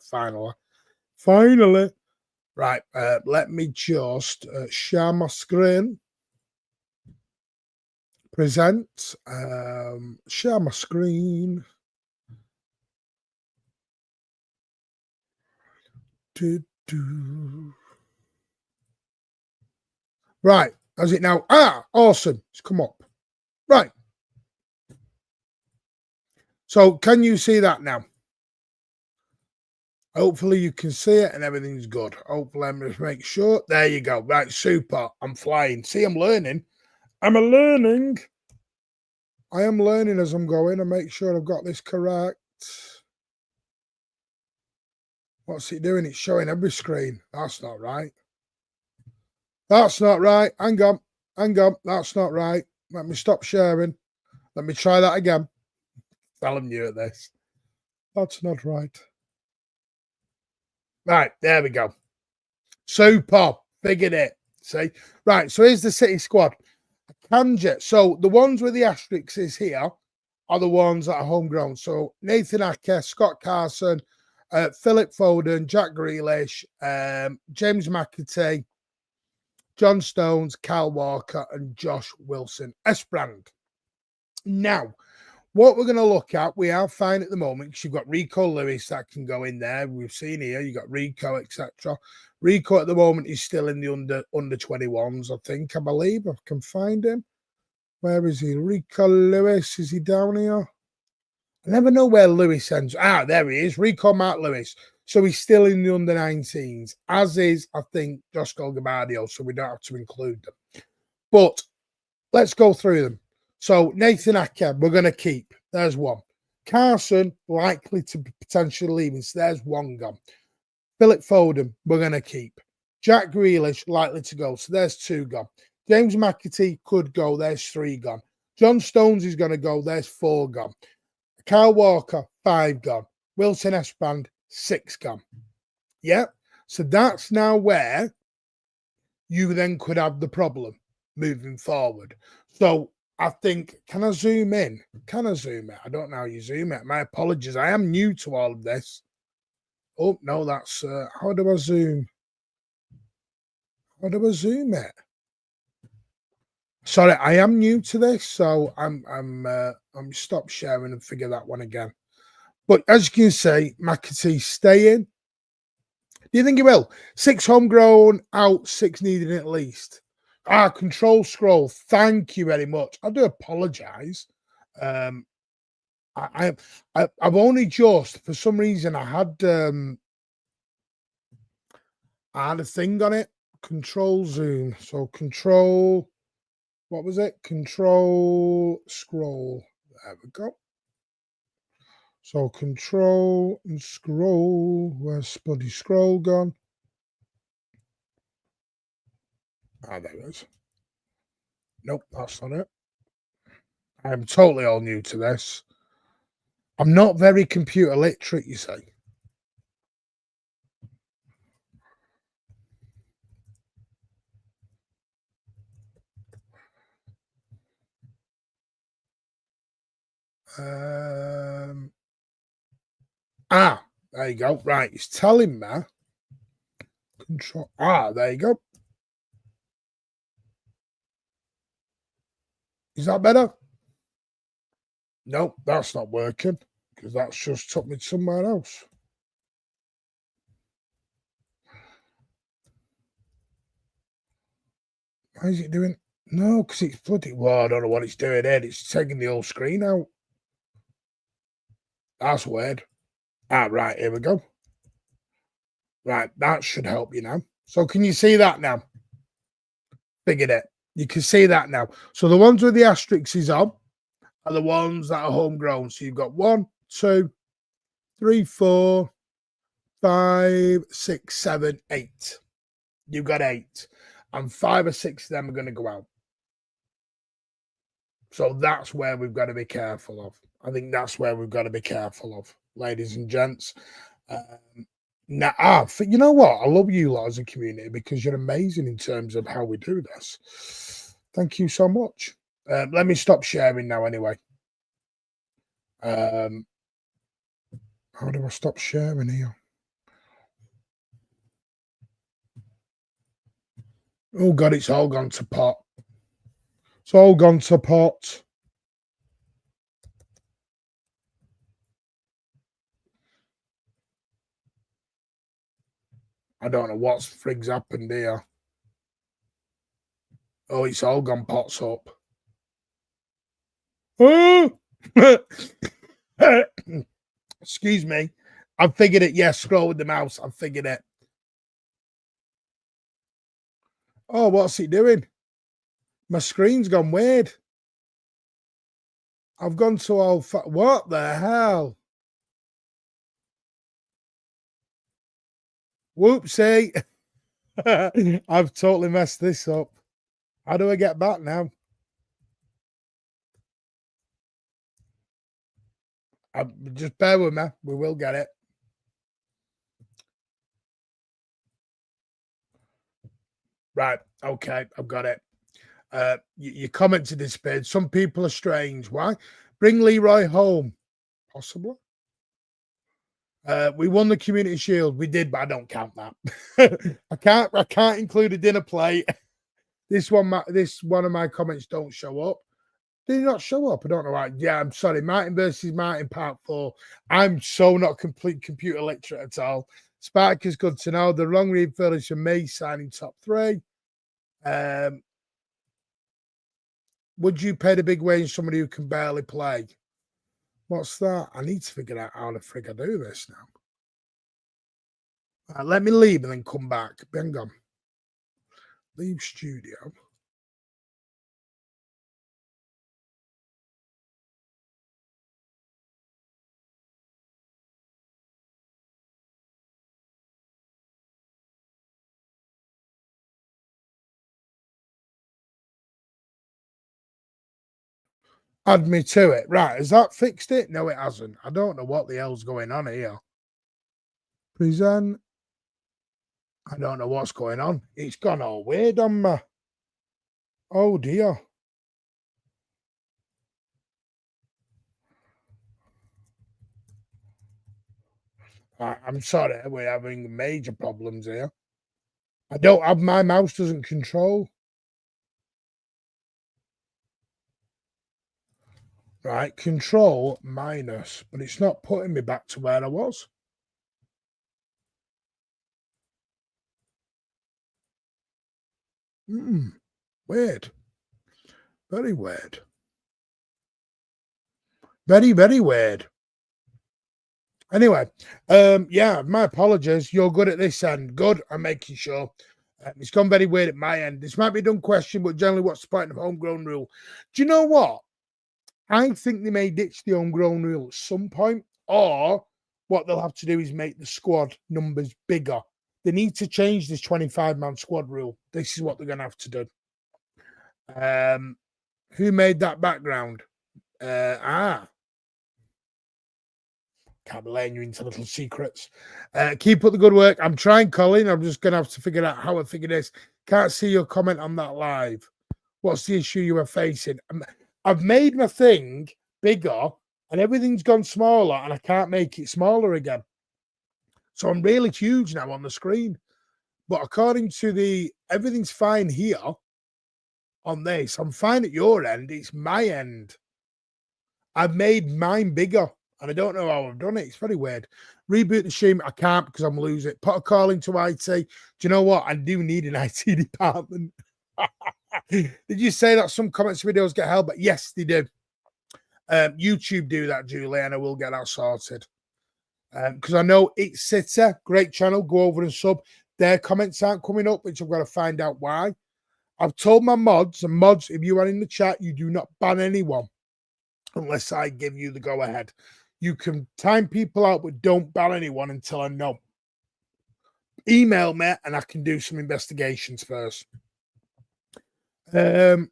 [SPEAKER 1] finally. Right. Let me just share my screen. Present. Share my screen. Right. How's it now? Ah, awesome. It's come up. Right. So can you see that now? Hopefully you can see it and everything's good. Hopefully I'm just make sure. There you go. Right. Super. I'm flying. See, I'm learning. I am learning as I'm going. I make sure I've got this correct. What's it doing? It's showing every screen. That's not right. That's not right. Hang on. That's not right. Let me stop sharing. Let me try that again. Tell them new at this. That's not right. Right. There we go. Super. Figured it. See? Right. So here's the City squad. So the ones with the asterisks is here are the ones that are homegrown. So Nathan Ake, Scott Carson, Philip Foden, Jack Grealish, James McAtee, John Stones, Kyle Walker, and Josh Wilson. Esprand. Now, what we're going to look at, we are fine at the moment because you've got Rico Lewis that can go in there. We've seen here, you've got Rico, etc. Rico at the moment is still in the under 21s, I believe. I can find him. Where is he? Rico Lewis, is he down here? I never know where Lewis ends. Ah, there he is. Rico Mark Lewis. So he's still in the under 19s, as is, I think, Josko Gabardio, so we don't have to include them. But let's go through them. So Nathan Ake, we're going to keep. There's one. Carson, likely to be potentially leaving. So there's one gone. Philip Foden, we're going to keep. Jack Grealish, likely to go. So there's two gone. James McAtee could go. There's three gone. John Stones is going to go. There's four gone. Kyle Walker, 5 gone. Wilson Esband, 6 gone. Yeah. So that's now where you then could have the problem moving forward. So I think, can I zoom in? Can I zoom in? I don't know how you zoom it. My apologies. I am new to all of this. Oh, no, that's, how do I zoom? How do I zoom it? Sorry, I am new to this, so I'm stop sharing and figure that one again. But as you can see, McAtee staying. Do you think he will? 6 homegrown, out 6 needed at least. Control scroll. Thank you very much. I do apologize. I've only just, for some reason, I had a thing on it. Control zoom. So control. What was it? Control scroll. There we go. So control and scroll. Where's bloody scroll gone? Ah, there it is. Nope, that's not it. I'm totally all new to this. I'm not very computer literate, you say. There you go. Right, it's telling me. Control. There you go. Is that better? Nope, that's not working because that's just took me somewhere else. Why is it doing? No, because it's bloody. Well, I don't know what it's doing here. It's taking the whole screen out. That's weird. Right, here we go. Right, that should help you now. So can you see that now? Figured it. You can see that now. So the ones with the asterisks is on are the ones that are homegrown. So you've got 1, 2, 3, 4, 5, 6, 7, 8. You've got 8. And 5 or 6 of them are going to go out. So that's where we've got to be careful of. I think that's where we've got to be careful of, ladies and gents. You know what? I love you lot as a community because you're amazing in terms of how we do this. Thank you so much. Let me stop sharing now anyway. How do I stop sharing here? Oh, God, it's all gone to pot. It's all gone to pot. I don't know what's frigg's happened here. Oh, it's all gone pots up. Oh! Excuse me. I figured it. Yes, scroll with the mouse. I figured it. Oh, what's it doing? My screen's gone weird. I've gone to all. What the hell? Whoopsie. I've totally messed this up. How do I get back now? Just bear with me. We will get it. Right. Okay. I've got it. You commented this page. Some people are strange. Why? Bring Leroy home. Possibly. We won the Community Shield. We did, but I don't count that. I can't include a dinner plate. This one of my comments don't show up. Did he not show up? I don't know why. Yeah, I'm sorry. Martin versus Martin, part 4. I'm so not complete computer literate at all. Spark is good to know. The wrong read furnish for me signing top 3. Would you pay the big wage somebody who can barely play? What's that? I need to figure out how the frig I do this now. Let me leave and then come back. Hang on. Leave studio. Add me to it. Right, has that fixed it? No, it hasn't. I don't know what the hell's going on here. Present. I don't know what's going on. It's gone all weird on me. Oh, dear. I'm sorry. We're having major problems here. I don't have my mouse doesn't control. Right, control minus, but it's not putting me back to where I was. Weird. Very weird. Very, very weird. Anyway, yeah, my apologies. You're good at this end. Good. I'm making sure. It's gone very weird at my end. This might be a dumb question, but generally, what's the point of homegrown rule? Do you know what? I think they may ditch the homegrown rule at some point, or what they'll have to do is make the squad numbers bigger. They need to change this 25-man squad rule. This is what they're going to have to do. Who made that background? Can't be letting you into little secrets. Keep up the good work. I'm trying, Colin. I'm just going to have to figure out how I figure this. Can't see your comment on that live. What's the issue you are facing? I've made my thing bigger and everything's gone smaller and I can't make it smaller again. So I'm really huge now on the screen. But according to everything's fine here on this. I'm fine at your end. It's my end. I've made mine bigger and I don't know how I've done it. It's very weird. Reboot the stream. I can't because I'm losing it. Put a call into IT. Do you know what? I do need an IT department. Did you say that some comments videos get held? But yes, they do. YouTube do that, Julie, and I will get that sorted. Because I know It's City, great channel, go over and sub. Their comments aren't coming up, which I've got to find out why. I've told my mods, and mods, if you are in the chat, you do not ban anyone unless I give you the go-ahead. You can time people out, but don't ban anyone until I know. Email me, and I can do some investigations first. Listen,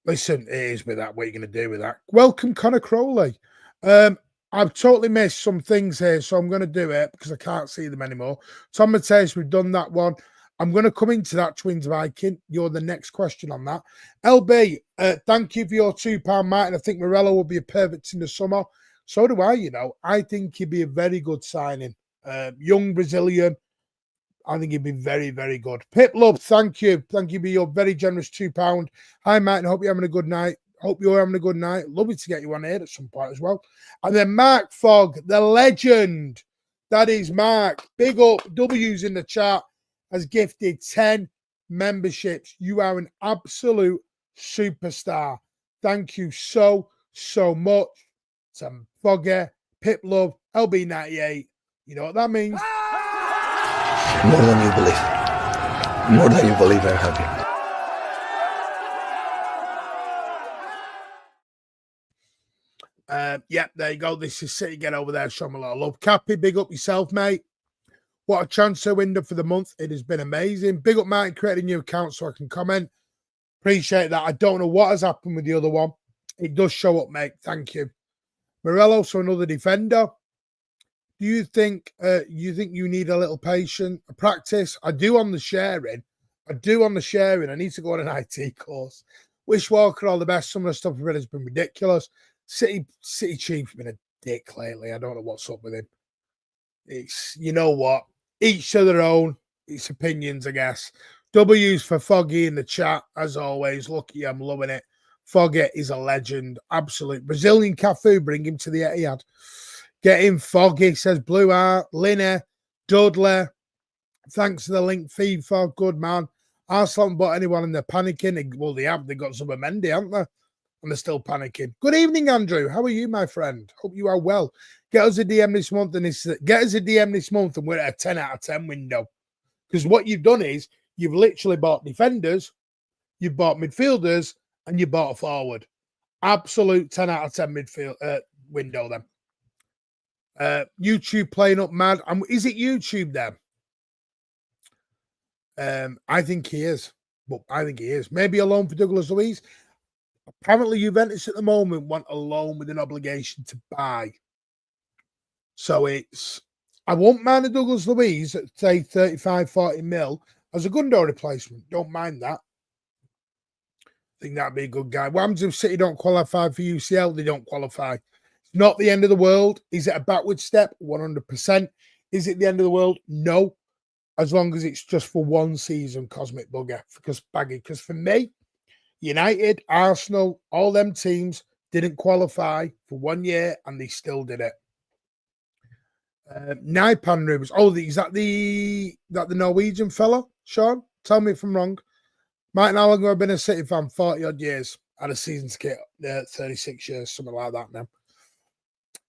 [SPEAKER 1] it is with that. What are you going to do with that? Welcome, Connor Crowley. I've totally missed some things here, so I'm going to do it because I can't see them anymore. Tom Mateus, we've done that one. I'm going to come into that, Twins Viking. You're the next question on that. LB, thank you for your £2, Martin. I think Morello will be a perfect in the summer. So do I, you know. I think he'd be a very good signing. Young Brazilian. I think he'd be very, very good. Pip Love, thank you. Thank you for your very generous £2. Hi, Martin. Hope you're having a good night. Hope you're having a good night. Lovely to get you on here at some point as well. And then Mark Fogg, the legend. That is Mark. Big up. W's in the chat has gifted 10 memberships. You are an absolute superstar. Thank you so, so much to Fogger, Pip Love, LB98. You know what that means?
[SPEAKER 2] More than you believe. More than you believe, I'm happy.
[SPEAKER 1] Yep, there you go. This is City. Get over there. Show me a lot of love. Cappy, big up yourself, mate. What a transfer window for the month. It has been amazing. Big up, Martin, creating a new account so I can comment. Appreciate that. I don't know what has happened with the other one. It does show up, mate. Thank you. Morello, so another defender. Do you think you need a little patience, a practice? I do on the sharing. I need to go on an IT course. Wish Walker all the best. Some of the stuff I've read has been ridiculous. City Chief's been a dick lately. I don't know what's up with him. It's, you know what? Each to their own. It's opinions, I guess. W's for Foggy in the chat, as always. Lucky, I'm loving it. Foggy is a legend. Absolute. Brazilian Cafu, bring him to the Etihad. Get him, Foggy, says Blue Art. Linner, Dudley. Thanks for the link, FIFA. Good man. Arsenal haven't bought anyone and they're panicking. Well, they have. They've got Zuba Mendy, haven't they? and they're still panicking. Good evening, Andrew. How are you, my friend? Hope you are well. Get us a DM this month, and we're at a 10 out of 10 window. Because what you've done is you've literally bought defenders, you've bought midfielders, and you bought a forward. Absolute 10 out of 10 midfield window then. YouTube playing up mad. Is it YouTube then? I think he is. Maybe a loan for Douglas Luiz. Apparently, Juventus at the moment want a loan with an obligation to buy. So I won't mind a Douglas Luiz at, say, 35, 40 mil as a Gundo replacement. Don't mind that. I think that'd be a good guy. What happens if City don't qualify for UCL? They don't qualify. It's not the end of the world. Is it a backward step? 100%. Is it the end of the world? No. As long as it's just for one season, Cosmic Bugger. Because for me, United, Arsenal, all them teams didn't qualify for 1 year and they still did it. Naipan rumors. Oh, is that the Norwegian fella, Sean? Tell me if I'm wrong. Martin, how long have I been a City fan? 40 odd years. Had a season ticket, 36 years, something like that now.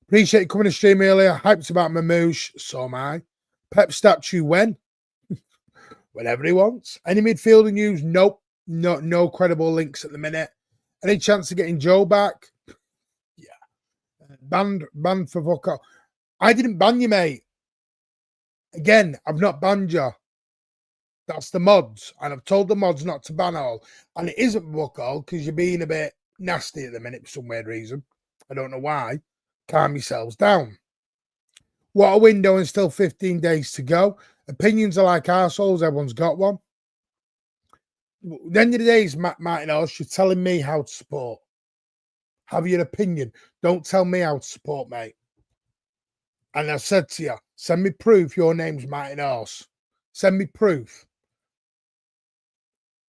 [SPEAKER 1] Appreciate you coming to stream earlier. Hyped about Mamouche. So am I. Pep statue when? Whenever he wants. Any midfielder news? Nope. No credible links at the minute. Any chance of getting Joe back? Yeah. Banned for Vocal. I didn't ban you, mate. Again, I've not banned you. That's the mods. And I've told the mods not to ban all. And it isn't Vocal because you're being a bit nasty at the minute for some weird reason. I don't know why. Calm yourselves down. What a window and still 15 days to go. Opinions are like arseholes. Everyone's got one. At the end of the day, is Martin Else, you're telling me how to support. Have your opinion. Don't tell me how to support, mate. And I said to you, send me proof your name's Martin Else. Send me proof.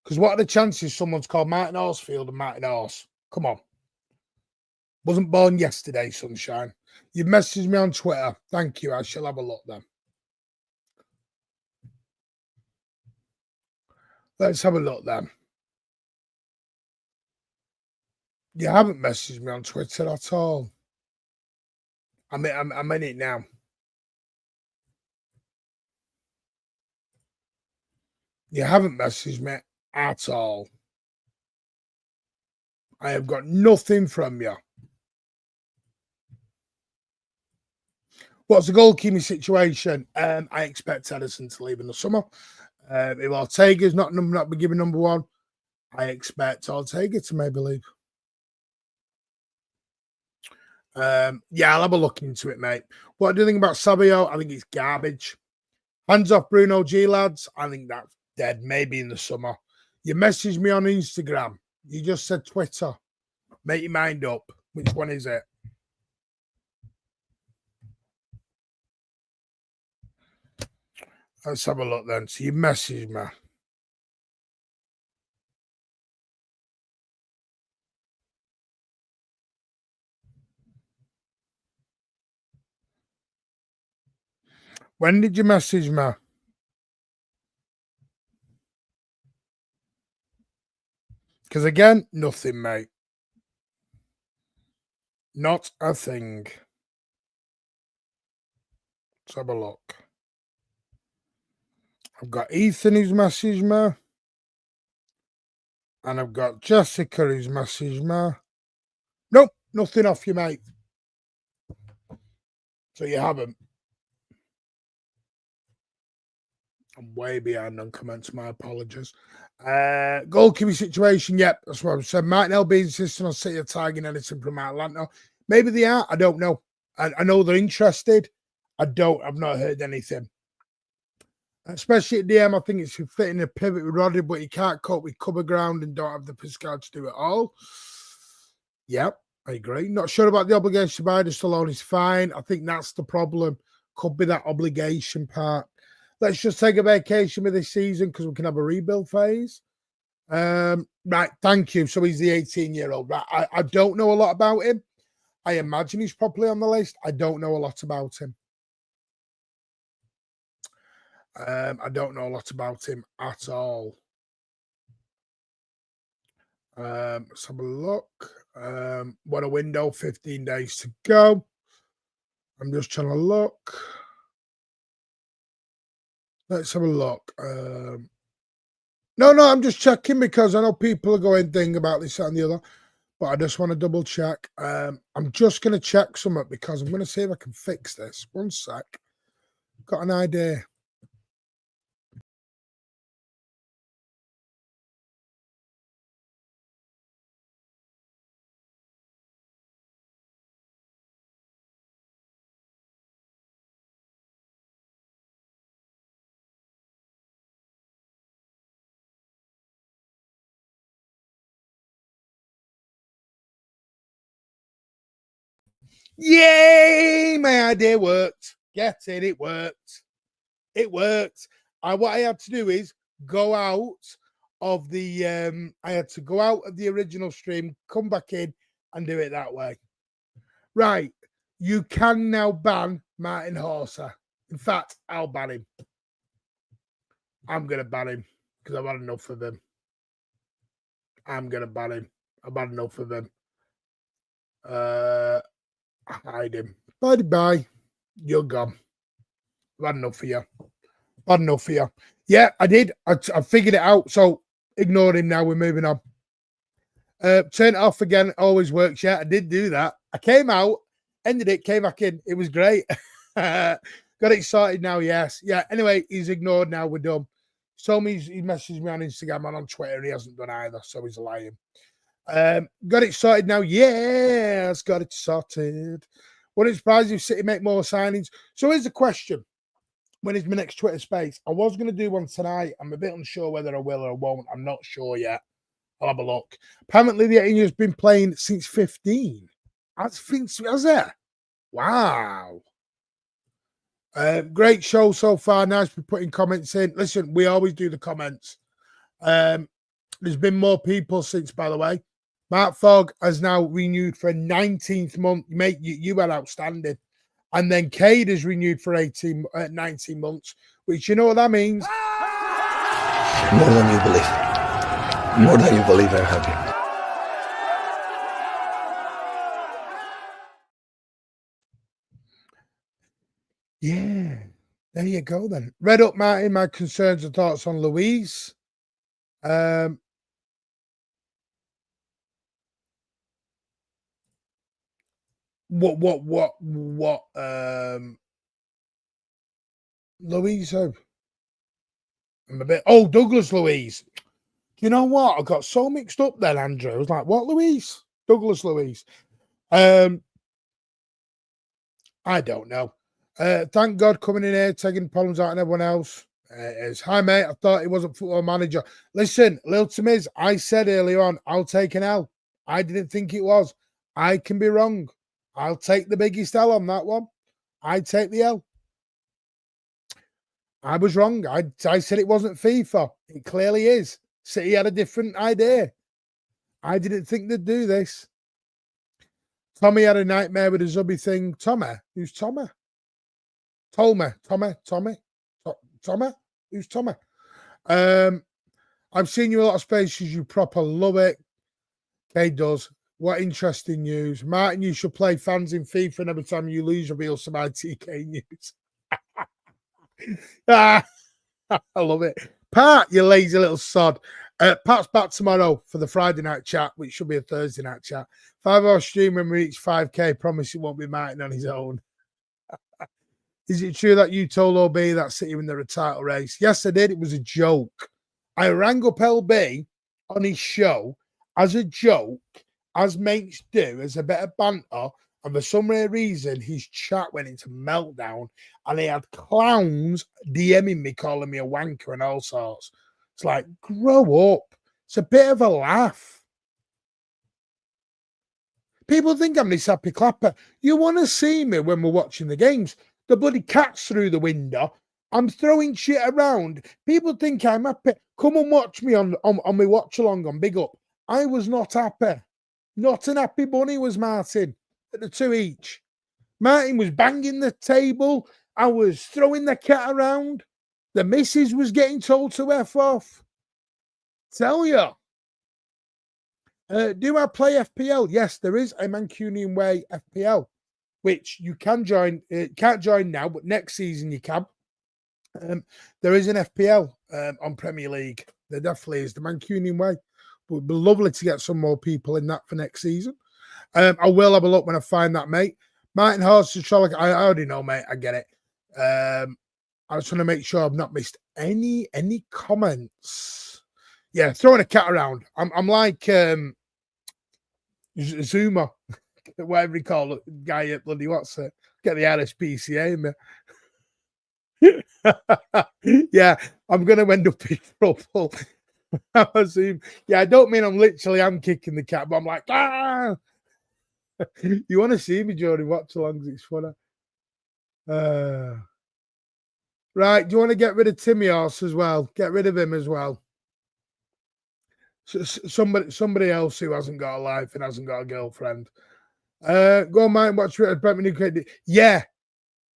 [SPEAKER 1] Because what are the chances someone's called Martin Horsfield and Martin Horse? Come on. Wasn't born yesterday, sunshine. You've messaged me on Twitter. Thank you. I shall have a look then. Let's have a look then. You haven't messaged me on Twitter at all. I'm in it now. You haven't messaged me at all. I have got nothing from you. What's the goalkeeping situation? I expect Edison to leave in the summer. If Ortega's not been given number one, I expect Ortega to maybe leave. Yeah, I'll have a look into it, mate. What do you think about Sabio? I think it's garbage. Hands off Bruno G, lads. I think that's dead. Maybe in the summer. You messaged me on Instagram. You just said Twitter. Make your mind up. Which one is it? Let's have a look then. So you messaged me. When did you message me? Because again, nothing, mate. Not a thing. Let's have a look. I've got Ethan who's messaged me. And I've got Jessica who's messaged me. Nope, nothing off you, mate. So you haven't. I'm way behind on comments. My apologies. Goalkeeping situation, yep, that's what I've said. Martinelli be insisting on City tagging anything from Atlanta. Maybe they are. I don't know. I know they're interested. I've not heard anything. Especially at DM, I think it's fitting a pivot with Roddy, but he can't cope with cover ground and don't have the physical to do it all. Yep, I agree. Not sure about the obligation to buy. The Stallone is fine. I think that's the problem. Could be that obligation part. Let's just take a vacation with this season because we can have a rebuild phase. Right, thank you. So he's the 18-year-old. Right, I don't know a lot about him. I imagine he's probably on the list. I don't know a lot about him. I don't know a lot about him at all. Let's have a look. What a window, 15 days to go. I'm just trying to look. Let's have a look. No, I'm just checking because I know people are going thing about this and the other, but I just want to double check. I'm just going to check something because I'm going to see if I can fix this. One sec. Got an idea. Yay! My idea worked. Get it? It worked. It worked. What I had to do is go out of the I had to go out of the original stream, come back in, and do it that way. Right. You can now ban Martin Horser. In fact, I'll ban him. I'm gonna ban him because I've had enough of him. I'm gonna ban him. I've had enough of him. Hide him. Bye. You're gone. I've had enough of you. I've had enough of you. Yeah, I did. I figured it out. So ignore him now. We're moving on. Turn it off again. Always works. Yeah, I did do that. I came out, ended it, came back in. It was great. Got it sorted now. Yes. Yeah. Anyway, he's ignored now. We're done. He told me he messaged me on Instagram and on Twitter. He hasn't done either. So he's lying. Got it sorted now. Yes, got it sorted. Wouldn't surprise if City make more signings. So here's the question. When is my next Twitter space? I was going to do one tonight. I'm a bit unsure whether I will or I won't. I'm not sure yet. I'll have a look. Apparently, the 18 has been playing since 15. Has it? Wow. Great show so far. Nice for putting comments in. Listen, we always do the comments. There's been more people since, by the way. Mark Fogg has now renewed for a 19th month. Mate, you were outstanding. And then Cade is renewed for 19 months, which you know what that means?
[SPEAKER 2] More than you believe. More than you believe, I'm happy.
[SPEAKER 1] Yeah, there you go then. Read up, Martin, my concerns and thoughts on Louise. What Louise? I'm a bit. Oh, Douglas Louise. You know what? I got so mixed up then, Andrew. I was like, what Louise? Douglas Louise. I don't know. Thank God coming in here, taking problems out and everyone else. Hi, mate. I thought he wasn't football manager. Listen, Lil Tamiz, I said earlier on, I'll take an L. I didn't think it was. I can be wrong. I'll take the biggest L on that one. I take the L. I was wrong. I said it wasn't FIFA. It clearly is. City had a different idea. I didn't think they'd do this. Tommy had a nightmare with a Zubby thing. Tommy? Who's Tommy? Tommy? Who's Tommy? I've seen you a lot of spaces. You proper love it. Kay does. What interesting news. Martin, you should play fans in FIFA and every time you lose, reveal some ITK news. I love it. Pat, you lazy little sod. Pat's back tomorrow for the Friday night chat, which should be a Thursday night chat. 5-hour stream when we reach 5K. Promise it won't be Martin on his own. Is it true that you told LB that City win the title race? Yes, I did. It was a joke. I rang up LB on his show as a joke, as mates do, as a bit of banter. And for some rare reason, his chat went into meltdown and he had clowns DMing me, calling me a wanker and all sorts. It's like, grow up. It's a bit of a laugh. People think I'm this happy clapper. You want to see me when we're watching the games. The bloody cat's through the window. I'm throwing shit around. People think I'm happy. Come and watch me on my watch along on Big Up. I was not happy. Not an happy bunny was Martin. At the 2 each. Martin was banging the table. I was throwing the cat around. The missus was getting told to F off. Tell you. Do I play FPL? Yes, there is a Mancunian Way FPL, which you can join. Can't join now, but next season you can. There is an FPL on Premier League. There definitely is, the Mancunian Way. But it'd be lovely to get some more people in that for next season. I will have a look when I find that, mate. Martin Horse, I already know, mate. I get it. I was trying to make sure I've not missed any comments. Yeah, throwing a cat around. I'm like Zuma, whatever you call it, guy at bloody what's it? Get the RSPCA in there. Yeah, I'm gonna end up in trouble. I assume. Yeah, I don't mean I'm kicking the cat, but I'm like, ah. You want to see me, Jody? Watch alongs, it's funny. Right, do you want to get rid of Timmy Horse as well? Get rid of him as well. Somebody else who hasn't got a life and hasn't got a girlfriend. Go on, mate, watch it. Yeah,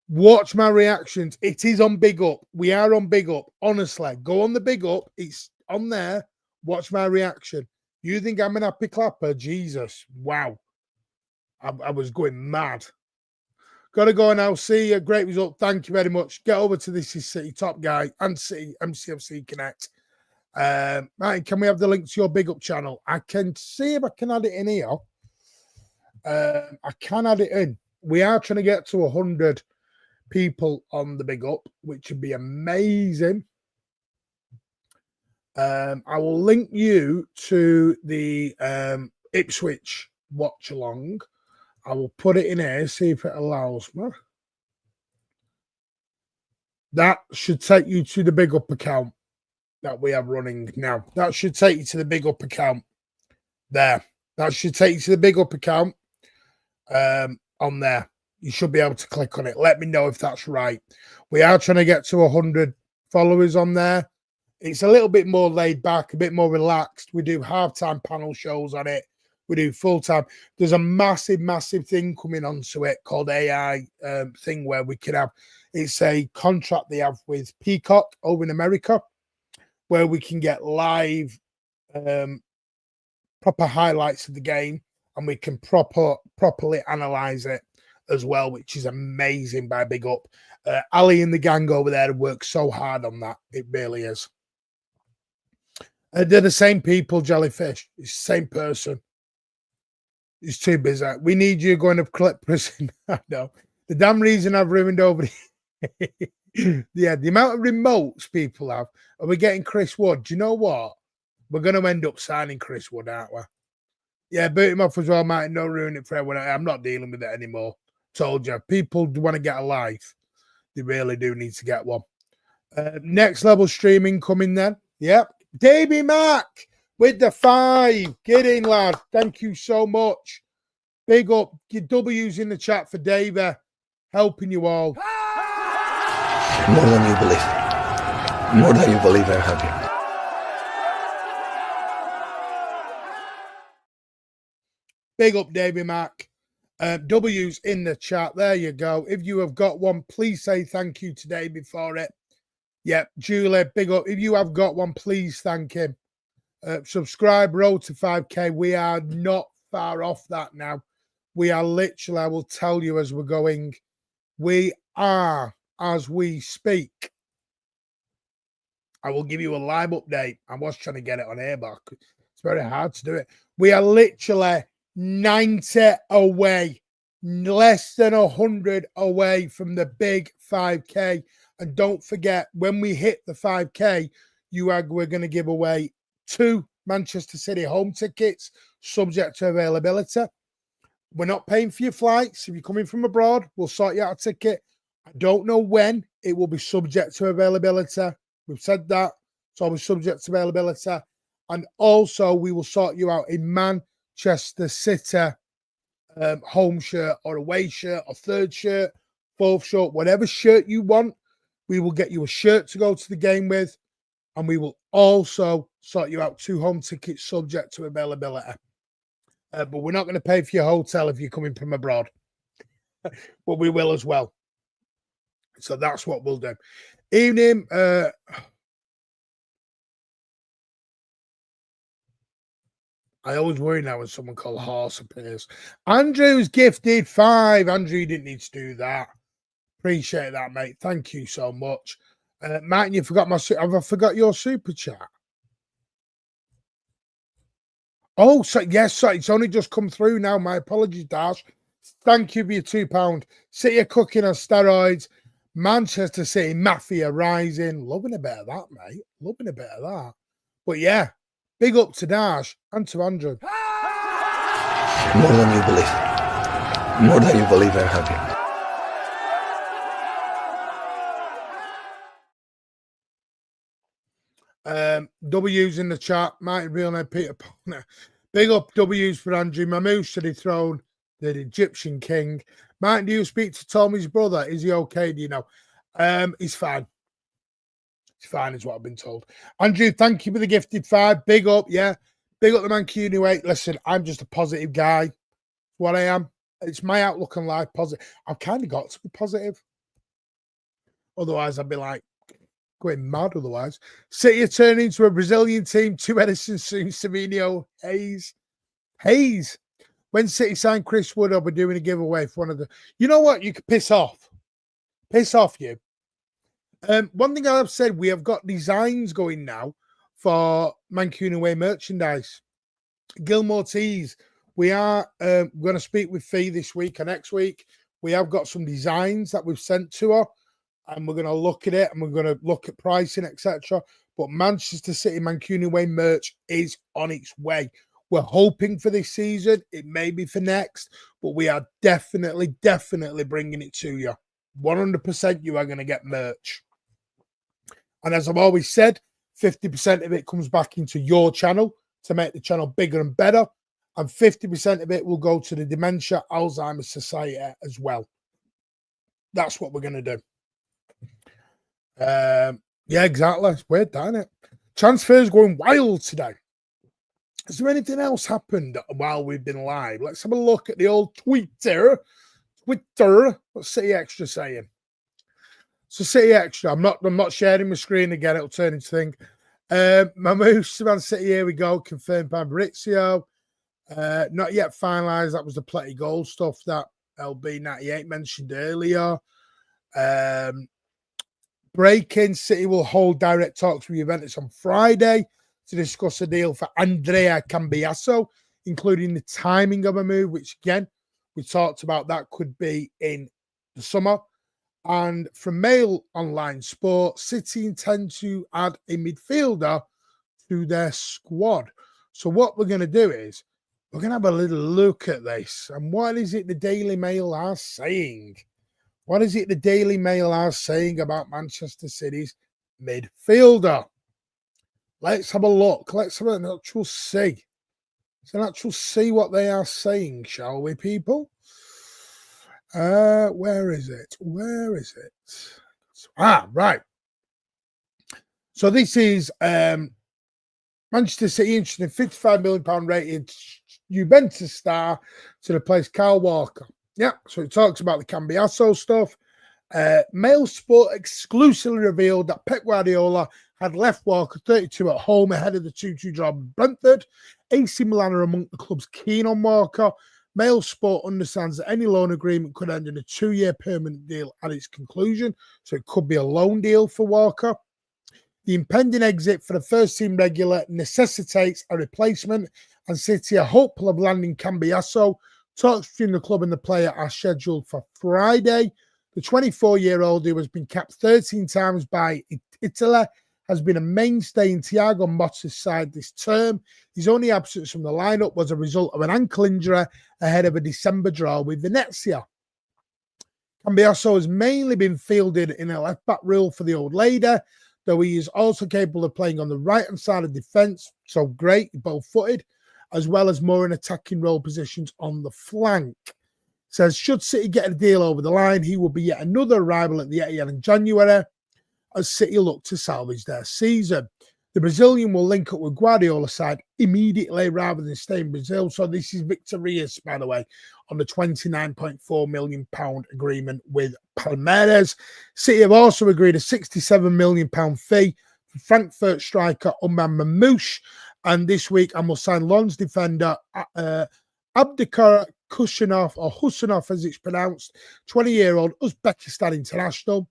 [SPEAKER 1] watch my reactions. It is on Big Up. We are on Big Up. Honestly, go on the Big Up. It's on there. Watch my reaction. You think I'm an happy clapper? Jesus, wow. I was going mad. Got to go now. See you. Great result. Thank you very much. Get over to This Is City Top Guy and City MCFC Connect. Martin, can we have the link to your Big Up channel? I can see if I can add it in here. I can add it in. We are trying to get to 100 people on the Big Up, which would be amazing. I will link you to the Ipswich watch along. I will put it in here, see if it allows me. That should take you to the Big Up account that we are running now. That should take you to the Big Up account there. That should take you to the Big Up account on there. You should be able to click on it. Let me know if that's right. We are trying to get to 100 followers on there. It's a little bit more laid back, a bit more relaxed. We do halftime panel shows on it. We do full time. There's a massive thing coming onto it called AI thing where we can have, it's a contract they have with Peacock over in America where we can get live proper highlights of the game and we can properly analyze it as well, which is amazing by Big Up. Ali and the gang over there have worked so hard on that. It really is. They're the same people, Jellyfish. It's the same person. It's too busy. We need you going to clip prison. I know. The damn reason I've ruined over yeah, the amount of remotes people have. Are we getting Chris Wood? Do you know what? We're going to end up signing Chris Wood, aren't we? Yeah, boot him off as well, Martin. No, ruin it for everyone. I'm not dealing with it anymore. Told you. People want to get a life. They really do need to get one. Next level streaming coming then. Yep. Davey Mac with the 5. Get in, lad. Thank you so much. Big up. Your W's in the chat for Davey. Helping you all.
[SPEAKER 2] More than you believe. More than you believe, I'm happy.
[SPEAKER 1] Big up, Davey Mac. W's in the chat. There you go. If you have got one, please say thank you to Davey for it. Yep, Julie, big up. If you have got one, please thank him. Subscribe, road to 5K. We are not far off that now. We are literally, I will tell you as we're going, we are, as we speak. I will give you a live update. I was trying to get it on air, but it's very hard to do it. We are literally 90 away, less than 100 away from the big 5K. And don't forget, when we hit the 5K, we're going to give away 2 Manchester City home tickets, subject to availability. We're not paying for your flights. If you're coming from abroad, we'll sort you out a ticket. I don't know when. It will be subject to availability. We've said that. So I'll be subject to availability. And also, we will sort you out a Manchester City home shirt or away shirt or third shirt, fourth shirt, whatever shirt you want. We will get you a shirt to go to the game with, and we will also sort you out 2 home tickets subject to availability. But we're not going to pay for your hotel if you're coming from abroad. But we will as well. So that's what we'll do. Evening. I always worry now when someone called Horse appears. Andrew's gifted 5. Andrew, you didn't need to do that. Appreciate that, mate. Thank you so much. Martin, you forgot have I forgot your super chat? Oh, so yes, so it's only just come through now. My apologies, Dash. Thank you for your £2. City cooking on steroids. Manchester City Mafia rising. Loving a bit of that, mate. Loving a bit of that. But yeah, big up to Dash and to Andrew.
[SPEAKER 2] More than you believe. More than you believe I'm happy.
[SPEAKER 1] W's in the chat. Martin Real name Peter Poner. Big up W's for Andrew. Mamouche to dethrone the Egyptian king. Martin, do you speak to Tommy's brother? Is he okay? Do you know? He's fine. He's fine, is what I've been told. Andrew, thank you for the gifted 5. Big up, yeah. Big up the Mancunian way. Listen, I'm just a positive guy. What I am. It's my outlook on life, positive. I've kind of got to be positive. Otherwise, I'd be like going mad otherwise. City are turning into a Brazilian team. 2 Edison soon. Savinho, Hayes. When City signed Chris Wood, I'll be doing a giveaway for one of the... You know what? You could piss off. Piss off, you. One thing I've said, we have got designs going now for Mancunian Way merchandise. Gilmore Tees. We are going to speak with Fee this week or next week. We have got some designs that we've sent to her, and we're going to look at it, and we're going to look at pricing, etc. But Manchester City Mancunian Way merch is on its way. We're hoping for this season. It may be for next, but we are definitely bringing it to you. 100% you are going to get merch. And as I've always said, 50% of it comes back into your channel to make the channel bigger and better. And 50% of it will go to the Dementia Alzheimer's Society as well. That's what we're going to do. Yeah, exactly. It's weird, isn't it? Transfers going wild today. Has there anything else happened while we've been live? Let's have a look at the old Twitter. What's City Extra saying? So City Extra. I'm not sharing my screen again. It'll turn into thing. Mamouche, Man City. Here we go. Confirmed by Maurizio. Not yet finalised. That was the Pletty goal stuff that LB98 mentioned earlier. Breaking, City will hold direct talks with Juventus on Friday to discuss a deal for Andrea Cambiasso, including the timing of a move, which again, we talked about that could be in the summer. And from Mail Online Sport, City intend to add a midfielder to their squad. So what we're going to do is we're going to have a little look at this. And what is it the Daily Mail are saying? What is it the Daily Mail are saying about Manchester City's midfielder? Let's have a look. Let's have an actual see. Let's an actual see what they are saying, shall we, people? Where is it? Where is it? Right. So this is Manchester City interested in £55 million rated Juventus star to replace Kyle Walker. Yeah, so it talks about the Cambiasso stuff. Mail Sport exclusively revealed that Pep Guardiola had left Walker 32 at home ahead of the 2-2 draw with Brentford. AC Milan are among the clubs keen on Walker. Mail Sport understands that any loan agreement could end in a 2-year permanent deal at its conclusion, so it could be a loan deal for Walker. The impending exit for the first-team regular necessitates a replacement, and City are hopeful of landing Cambiasso. Talks between the club and the player are scheduled for Friday. The 24-year-old, who has been capped 13 times by Italy, has been a mainstay in Thiago Motta's side this term. His only absence from the lineup was a result of an ankle injury ahead of a December draw with Venezia. Cambiasso has mainly been fielded in a left-back role for the old lady, though he is also capable of playing on the right-hand side of defence, so great, both-footed, as well as more in attacking role positions on the flank. Says, should City get a deal over the line, he will be yet another rival at the Etihad in January, as City look to salvage their season. The Brazilian will link up with Guardiola's side immediately rather than stay in Brazil. So this is Victor Rios, by the way, on the £29.4 million agreement with Palmeiras. City have also agreed a £67 million fee for Frankfurt striker Omar Mamouche, And this week, I must sign Lens defender Abdikar Kushanov, or Husanov as it's pronounced, 20-year-old Uzbekistan international.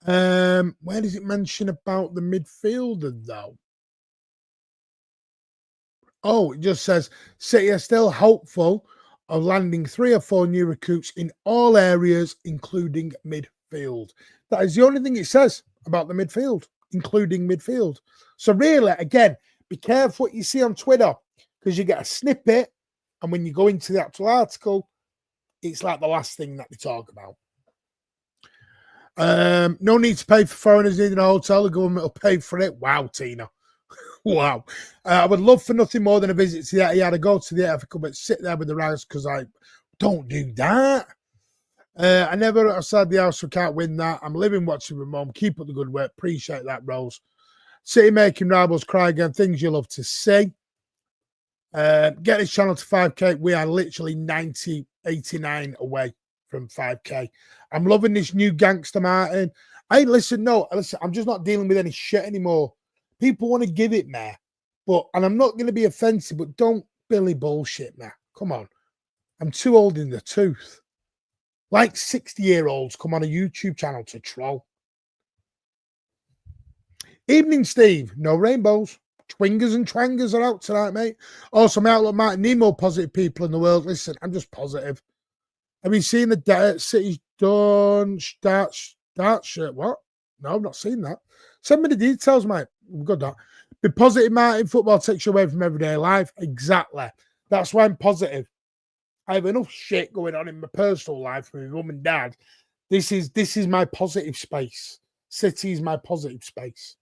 [SPEAKER 1] Where does it mention about the midfielder, though? Oh, it just says City are still hopeful of landing 3 or 4 new recruits in all areas, including midfield. That is the only thing it says about the midfield, including midfield. So really, again, be careful what you see on Twitter, because you get a snippet, and when you go into the actual article, it's like the last thing that they talk about. No need to pay for foreigners in a hotel. The government will pay for it. Wow, Tina. Wow. I would love for nothing more than a visit to the Etihad. To go to the Etihad, but sit there with the Rams, because I don't do that. I never outside the house, so can't win that. I'm living watching with mum. Keep up the good work. Appreciate that, Rose. City making rivals cry again. Things you love to see. Get this channel to 5K. We are literally 89 away from 5K. I'm loving this new gangster, Martin. Listen, I'm just not dealing with any shit anymore. People want to give it, man. And I'm not going to be offensive, but don't Billy bullshit, man. Come on. I'm too old in the tooth. Like 60-year-olds come on a YouTube channel to troll. Evening, Steve. No rainbows. Twingers and twangers are out tonight, mate. Also, my outlook might need more positive people in the world. Listen, I'm just positive. Have you seen the City's done start shirt? What? No, I've not seen that. Send me the details, mate. We've got that. Be positive, Martin. Football takes you away from everyday life. Exactly. That's why I'm positive. I have enough shit going on in my personal life with my mum and dad. This is my positive space. City is my positive space.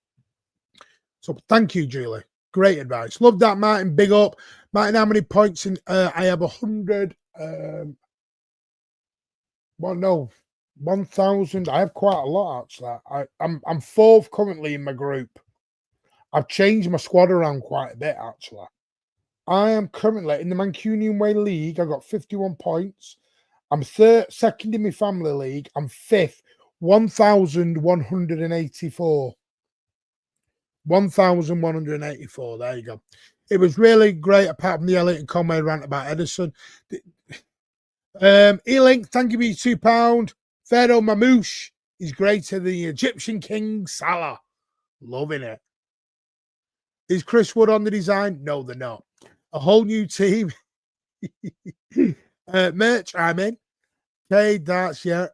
[SPEAKER 1] So thank you, Julie. Great advice. Love that, Martin. Big up. Martin, how many points in? I have 100. 1,000. I have quite a lot, actually. I'm fourth currently in my group. I've changed my squad around quite a bit, actually. I am currently in the Mancunian Way League. I got 51 points. I'm second in my family league. I'm fifth, 1,184. 1,184. There you go. It was really great, apart from the Elliot and Conway rant about Edison. E-Link, thank you for your £2. Pharaoh Mamouche is greater than the Egyptian King Salah. Loving it. Is Chris Wood on the design? No, they're not. A whole new team. Merch, I'm in. Okay, that's yeah.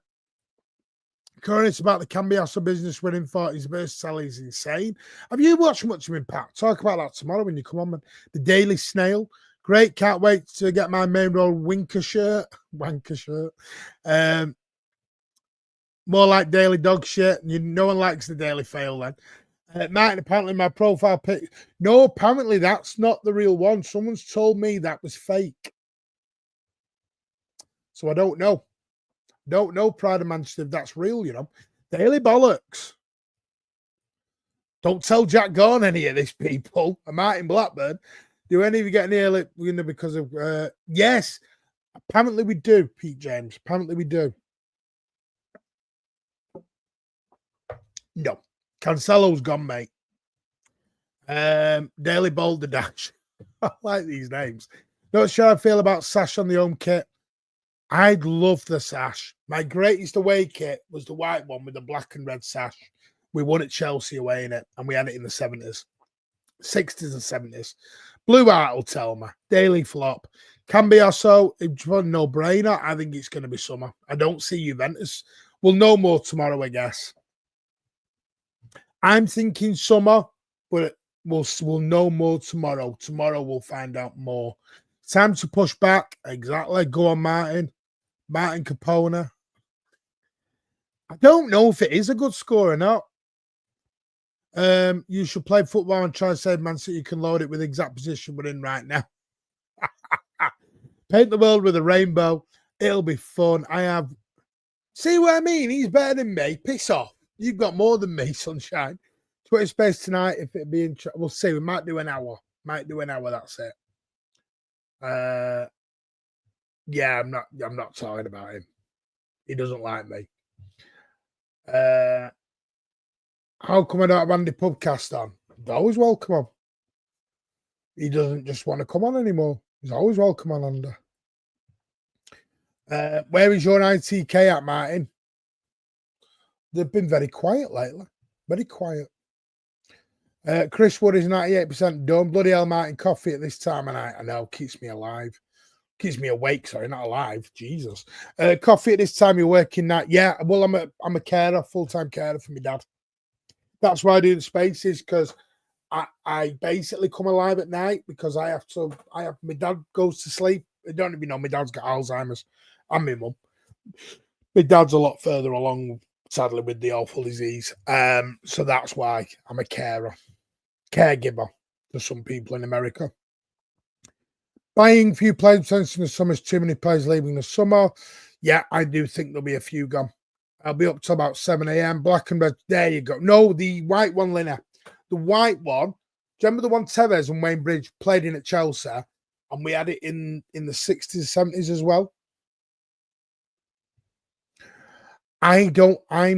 [SPEAKER 1] Current about the Cambiasso business winning for his versatile is insane. Have you watched much of Impact? Talk about that tomorrow when you come on, man. The Daily Snail. Great. Can't wait to get my main role Wanker shirt. More like Daily Dog shit. No one likes the Daily Fail then. Martin, apparently my profile pic. No, apparently that's not the real one. Someone's told me that was fake. So I don't know. Don't know, Pride of Manchester, if that's real, you know. Daily bollocks. Don't tell Jack Gorn any of this, people. And Martin Blackburn. Do any of you get any early winner because of... yes. Apparently we do, Pete James. Apparently we do. No. Cancelo's gone, mate. Daily Boulder Dash. I like these names. Not sure how I feel about sash on the home kit. I'd love the sash. My greatest away kit was the white one with the black and red sash. We won at Chelsea away in it, and we had it in the 70s. 60s and 70s. Blue Art will tell me. Daily flop. Cambiasso, it's a no-brainer. I think it's going to be summer. I don't see Juventus. We'll know more tomorrow, I guess. I'm thinking summer, but we'll know more tomorrow. Tomorrow we'll find out more. Time to push back. Exactly. Go on, Martin. Martin Capone. I don't know if it is a good score or not. You should play football and try to save Man City. You can load it with the exact position we're in right now. Paint the world with a rainbow. It'll be fun. See what I mean? He's better than me. Piss off. You've got more than me, sunshine. Twitter space tonight. If it'd be we'll see. We might do an hour. That's it. Yeah, I'm not talking about him. He doesn't like me. How come I don't have Andy Pubcast on? They're always welcome on. he doesn't just want to come on anymore. He's always welcome on under. Where is your ITK at, Martin? They've been very quiet lately. Very quiet. Chris Wood is 98% done. Bloody hell, Martin, coffee at this time of night. I know, keeps me alive. Keeps me awake, sorry, not alive. Jesus. Coffee at this time, you're working night. Yeah, well, I'm a carer, full-time carer for my dad. That's why I do the spaces, because I basically come alive at night because my dad goes to sleep. I don't even know my dad's got Alzheimer's and my mum. My dad's a lot further along, sadly, with the awful disease. So that's why I'm a caregiver for some people in America. Buying few players in the summer is too many players leaving the summer. Yeah, I do think there'll be a few gone. I'll be up to about 7 a.m. Black and red. There you go. No, the white one, Lina. The white one. Do you remember the one Tevez and Wayne Bridge played in at Chelsea? And we had it in the 60s, 70s as well. I'm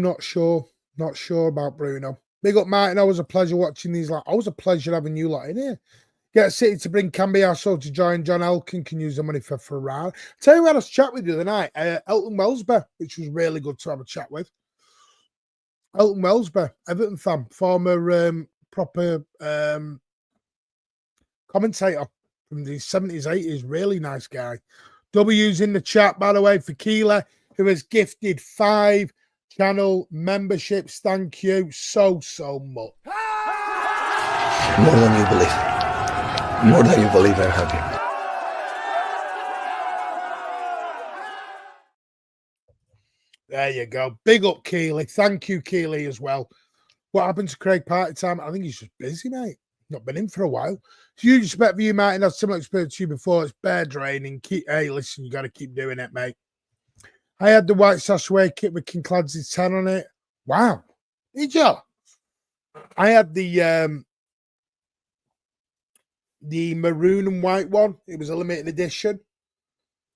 [SPEAKER 1] not sure. Not sure about Bruno. Big up, Martin. Always a pleasure watching these. Always a pleasure having you lot in here. Get City to bring Cambiasso to join. John Elkin can use the money for Ferrari. Tell you who I had a chat with the other night. Elton Wellesby, which was really good to have a chat with. Elton Wellesby, Everton fan, former proper commentator from the 70s, 80s. Really nice guy. W's in the chat, by the way, for Keela, who has gifted 5 channel memberships. Thank you so much.
[SPEAKER 2] More than you believe. More than you believe, I'm happy.
[SPEAKER 1] There you go. Big up, Keely. Thank you, Keely, as well. What happened to Craig Party Time? I think he's just busy, mate. Not been in for a while. Huge respect for you, Martin. I've similar experience to you before. It's bear draining. Hey, listen, you got to keep doing it, mate. I had the white Sashway kit with King Clancy's 10 on it. Wow. Did you? I had the maroon and white one. It was a limited edition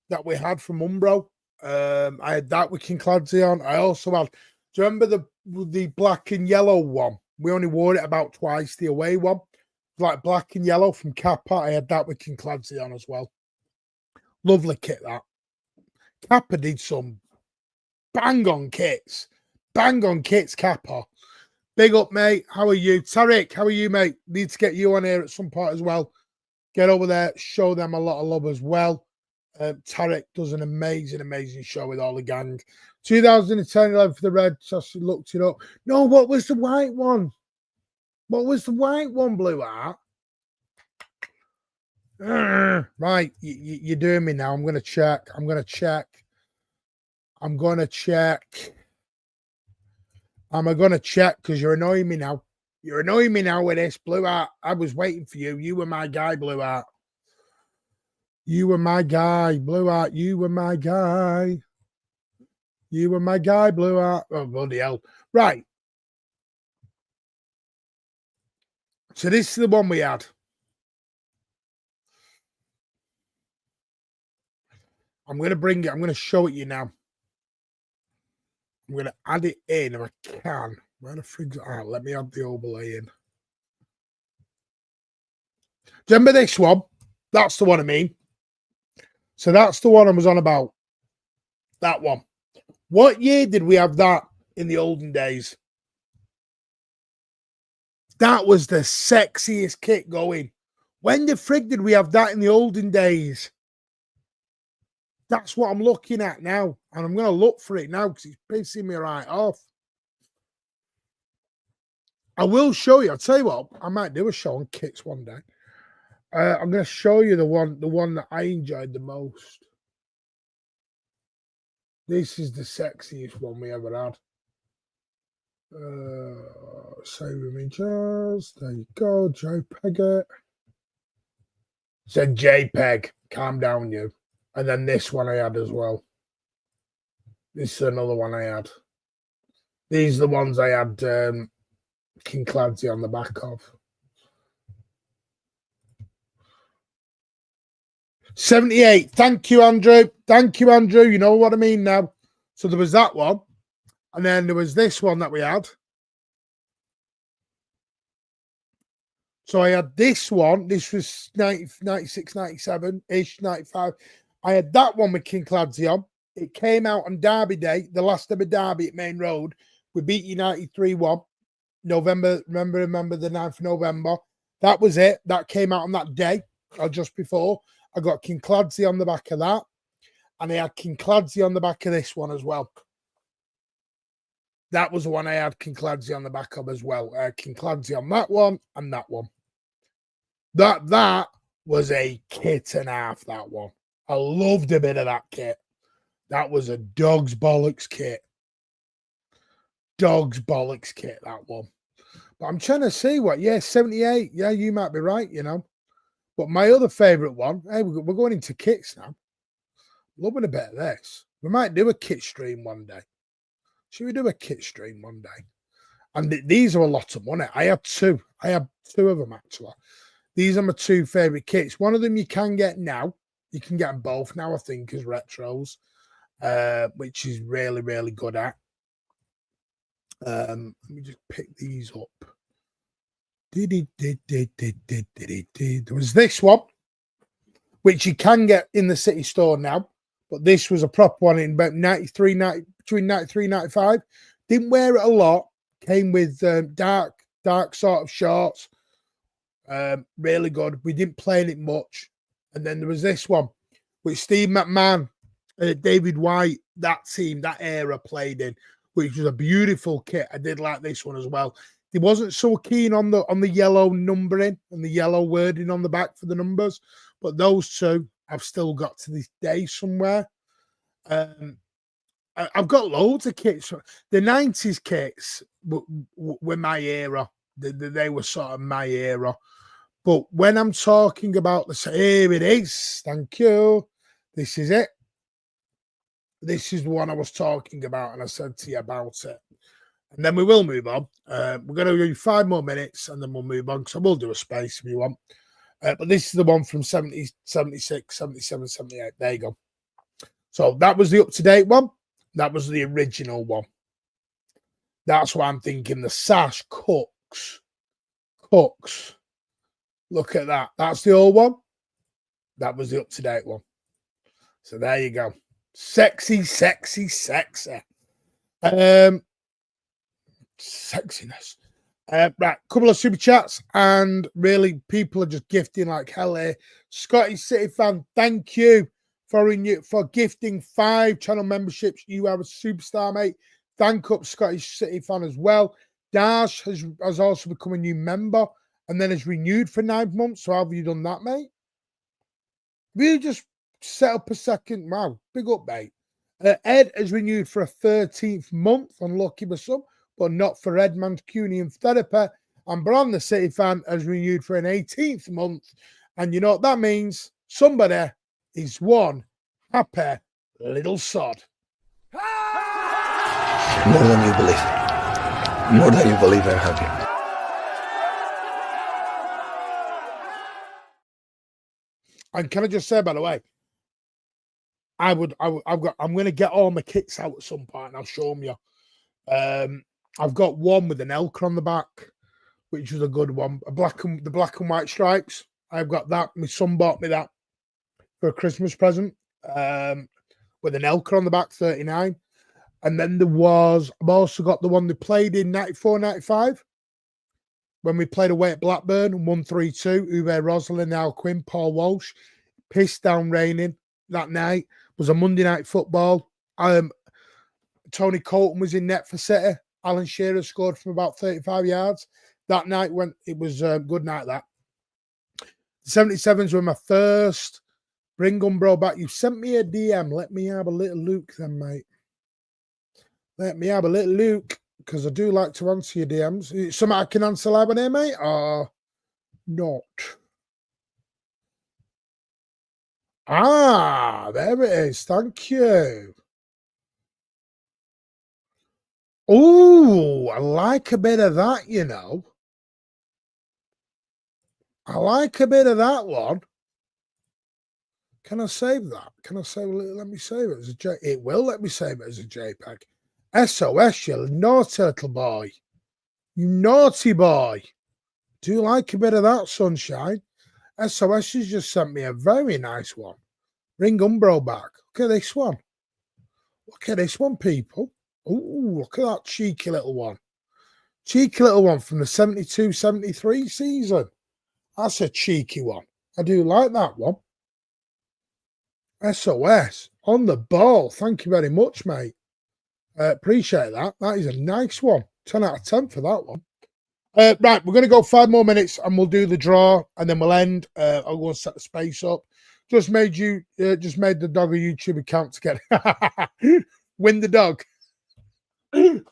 [SPEAKER 1] that we had from Umbro. I had that with King Clancy on. I also had, do you remember the black and yellow one? We only wore it about twice, the away one. Like black and yellow from Kappa. I had that with King Clancy on as well. Lovely kit, that. Kappa did some bang on kits. Bang on kits, Kappa. Big up, mate. How are you? Tariq, how are you, mate? Need to get you on here at some point as well. Get over there, show them a lot of love as well. Tariq does an amazing show with all the gang. 2010-11 for the Red. Just looked it up. No, what was the white one? What was the white one, Blue Art? Right, you're doing me now. I'm going to check. I'm going to check. I'm going to check because you're annoying me now. You're annoying me now with this, Blue Art. I was waiting for you. You were my guy, Blue Art. You were my guy, Blue Art. You were my guy. You were my guy, Blue Art. Oh, bloody hell. Right. So this is the one we had. I'm going to bring it. I'm going to show it you now. I'm going to add it in if I can. Where the frig's it out? Let me add the overlay in. Do you remember this one? That's the one I mean. So that's the one I was on about. That one. What year did we have that in the olden days? That was the sexiest kit going. When the frig did we have that in the olden days? That's what I'm looking at now. And I'm going to look for it now because it's pissing me right off. I will show you. I'll tell you what. I might do a show on kits one day. I'm going to show you the one that I enjoyed the most. This is the sexiest one we ever had. Save images. There you go. JPEG it. Said JPEG. Calm down, you. And then this one I had as well. This is another one I had. These are the ones I had King Clancy on the back of. 78. Thank you, Andrew. Thank you, Andrew. You know what I mean now. So there was that one. And then there was this one that we had. So I had this one. This was 90, 96, 97-ish, 95. I had that one with Kincladze on. It came out on Derby Day, the last ever Derby at Main Road. We beat United 3-1. November, remember the 9th of November. That was it. That came out on that day or just before. I got Kincladze on the back of that. And I had Kincladze on the back of this one as well. That was the one I had Kincladze on the back of as well. Kincladze on that one and that one. That was a kit and a half, that one. I loved a bit of that kit. That was a dog's bollocks kit. Dog's bollocks kit, that one. But I'm trying to see what, 78. Yeah, you might be right, you know. But my other favourite one, hey, we're going into kits now. Loving a bit of this. We might do a kit stream one day. Should we do a kit stream one day? And these are a lot of money. I have two. I have two of them, actually. These are my two favourite kits. One of them you can get now. You can get them both now, I think, as retros, which is really, really good at. Let me just pick these up. There was this one, which you can get in the city store now. But this was a proper one in about 93, between 93 and 95. Didn't wear it a lot. Came with dark sort of shorts. Really good. We didn't play in it much. And then there was this one, which Steve McMahon, David White, that team, that era played in, which was a beautiful kit. I did like this one as well. He wasn't so keen on the yellow numbering and the yellow wording on the back for the numbers, but those two I've still got to this day somewhere. I've got loads of kits. The 90s kits were my era. They were sort of my era. But when I'm talking about here it is. Thank you. This is it. This is the one I was talking about, and I said to you about it. And then we will move on. We're going to do 5 more minutes, and then we'll move on, because I will do a space if you want. But this is the one from 70, 76, 77, 78. There you go. So that was the up-to-date one. That was the original one. That's what I'm thinking. The sash Cooks. Look at that. That's the old one. That was the up-to-date one. So there you go. Sexy. Sexiness. Right, couple of super chats, and really people are just gifting like hell here. Scottish City fan, thank you for gifting 5 channel memberships. You are a superstar, mate. Thank up Scottish City fan as well. Dash has also become a new member and then has renewed for 9 months. So how have you done that, mate? Really just set up a second. Wow, big up, mate. Ed has renewed for a 13th month on Lucky for some, but not for Ed Mancunian therapy. And Bron, the City fan, has renewed for an 18th month. And you know what that means? Somebody is one happy little sod.
[SPEAKER 2] More than you believe. More than you believe I'm happy.
[SPEAKER 1] And can I just say, by the way, I'm going to get all my kits out at some point and I'll show them you. I've got one with an elk on the back, which was a good one. The black and white stripes. I've got that. My son bought me that for a Christmas present. With an elk on the back, 39. And then I've also got the one they played in 94, 95. When we played away at Blackburn, 1-3-2, Uwe Rosling, Al Quinn, Paul Walsh. Pissed down raining that night. It was a Monday night football. Tony Colton was in net for City. Alan Shearer scored from about 35 yards. That night it was a good night, that. The 77s were my first. Bring Umbro back. You sent me a DM. Let me have a little look then, mate. Let me have a little look, because I do like to answer your DMs. Something I can answer live on here, mate, or not? Ah, there it is. Thank you. Oh, I like a bit of that, you know. I like a bit of that one. Can I save that? Can I save it? Let me save it as a JPEG. It will let me save it as a JPEG. SOS, you naughty little boy. You naughty boy. Do you like a bit of that, sunshine? SOS has just sent me a very nice one. Ring Umbro back. Look at this one. Look at this one, people. Ooh, look at that cheeky little one. Cheeky little one from the 72-73 season. That's a cheeky one. I do like that one. SOS on the ball. Thank you very much, mate. Appreciate that. That is a nice one. 10 out of 10 for that one. Right, we're going to go 5 more minutes and we'll do the draw and then we'll end. I'll go and set the space up. Just made the dog a YouTube account to get win the dog.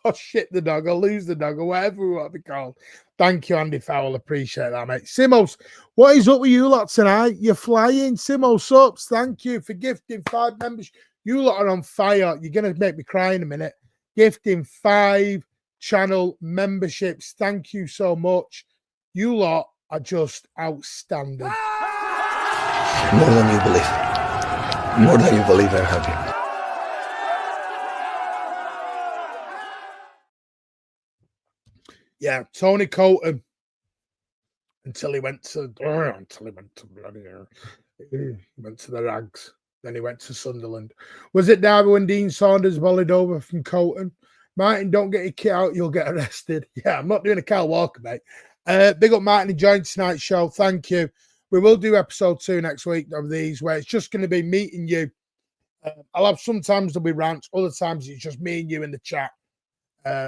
[SPEAKER 1] Or shit the dog, or lose the dog, or whatever we want to be called. Thank you, Andy Fowle. Appreciate that, mate. Simos, what is up with you lot tonight? You're flying. Simos Subs, thank you for gifting 5 members. You lot are on fire. You're going to make me cry in a minute. Gifting 5 channel memberships. Thank you so much. You lot are just outstanding.
[SPEAKER 2] More than you believe. More than you believe I have you.
[SPEAKER 1] Yeah, Tony Colton. Until he went to the Rags. Then he went to Sunderland. Was it Derby when Dean Saunders volleyed over from Colton? Martin, don't get your kit out, you'll get arrested. Yeah, I'm not doing a Kyle Walker, mate. Big up Martin enjoying tonight's show. Thank you. We will do episode 2 next week of these where it's just going to be meeting you. I'll have sometimes there'll be rants, other times it's just me and you in the chat.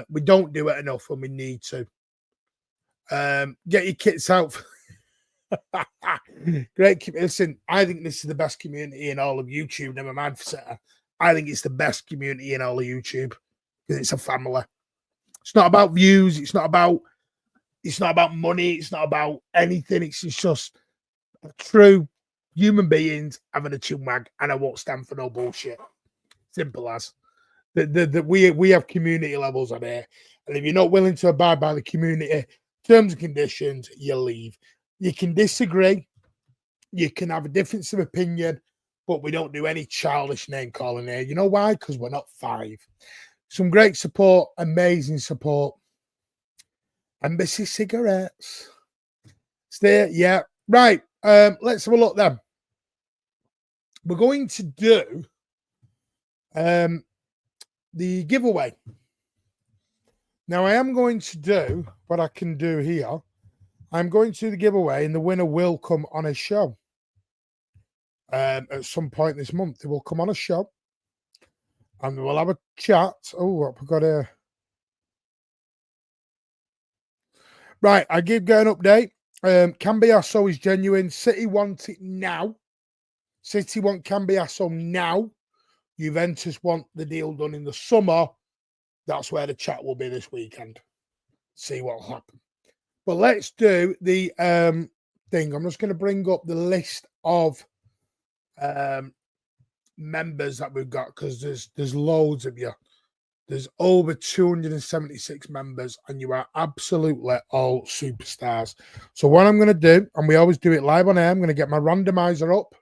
[SPEAKER 1] We don't do it enough when we need to. Get your kits out. Great. Listen, I think this is the best community in all of YouTube. Never mind for Seta. I think it's the best community in all of YouTube because it's a family. It's not about views. It's not about money. It's not about anything. It's just true human beings having a chinwag, and I won't stand for no bullshit. Simple as. We have community levels on here, and if you're not willing to abide by the community terms and conditions, you leave. You can disagree, you can have a difference of opinion, but we don't do any childish name calling here. You know why? Because we're not 5. Some great support, amazing support. Embassy cigarettes. Stay, yeah. Right. Let's have a look then. We're going to do the giveaway. Now, I am going to do what I can do here. I'm going to do the giveaway, and the winner will come on a show. At some point this month, they will come on a show, and we'll have a chat. Oh, what we got here? Right, I give an update. Cambiasso is genuine. City want it now. City want Cambiasso now. Juventus want the deal done in the summer. That's where the chat will be this weekend. See what will happen. But let's do the thing. I'm just going to bring up the list of members that we've got because there's loads of you. There's over 276 members, and you are absolutely all superstars. So what I'm going to do, and we always do it live on air, I'm going to get my randomizer up,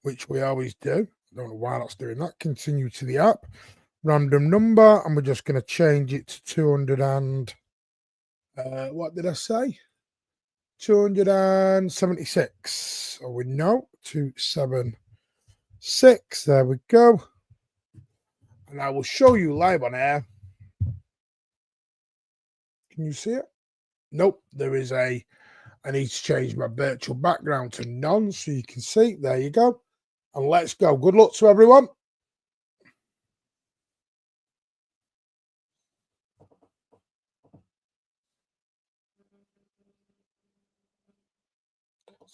[SPEAKER 1] which we always do. Don't know why that's doing that. Continue to the app. Random number, and we're just going to change it to 200 and what did I say? 276. So we know 276. There we go. And I will show you live on air. Can you see it? Nope. There is I need to change my virtual background to none so you can see. There you go. And let's go. Good luck to everyone.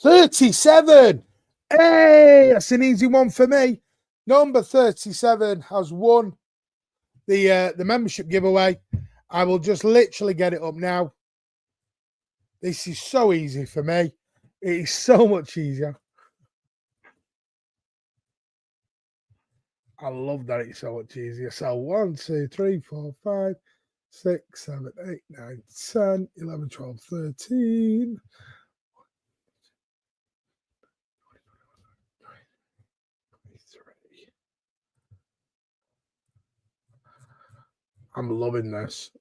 [SPEAKER 1] $37. Hey, that's an easy one for me. Number 37 has won the membership giveaway. I will just literally get it up now. This is so easy for me. It is so much easier. I love that it's so much easier. So 1, 2, 3, 4, 5, 6, 7, 8, 9, 10, 11, 12, 13. I'm loving this.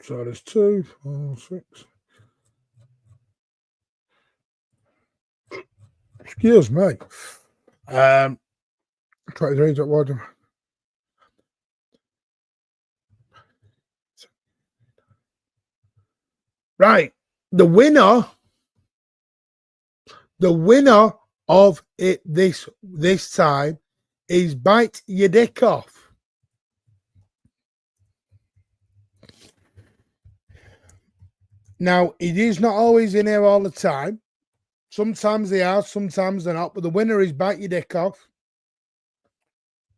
[SPEAKER 1] So there's 2, 4, 6. Excuse me. 23 is what? Right. The winner of it this time is Bite Your Dick Off. Now, it is not always in here all the time. Sometimes they are, sometimes they're not. But the winner is Bite Your Dick Off.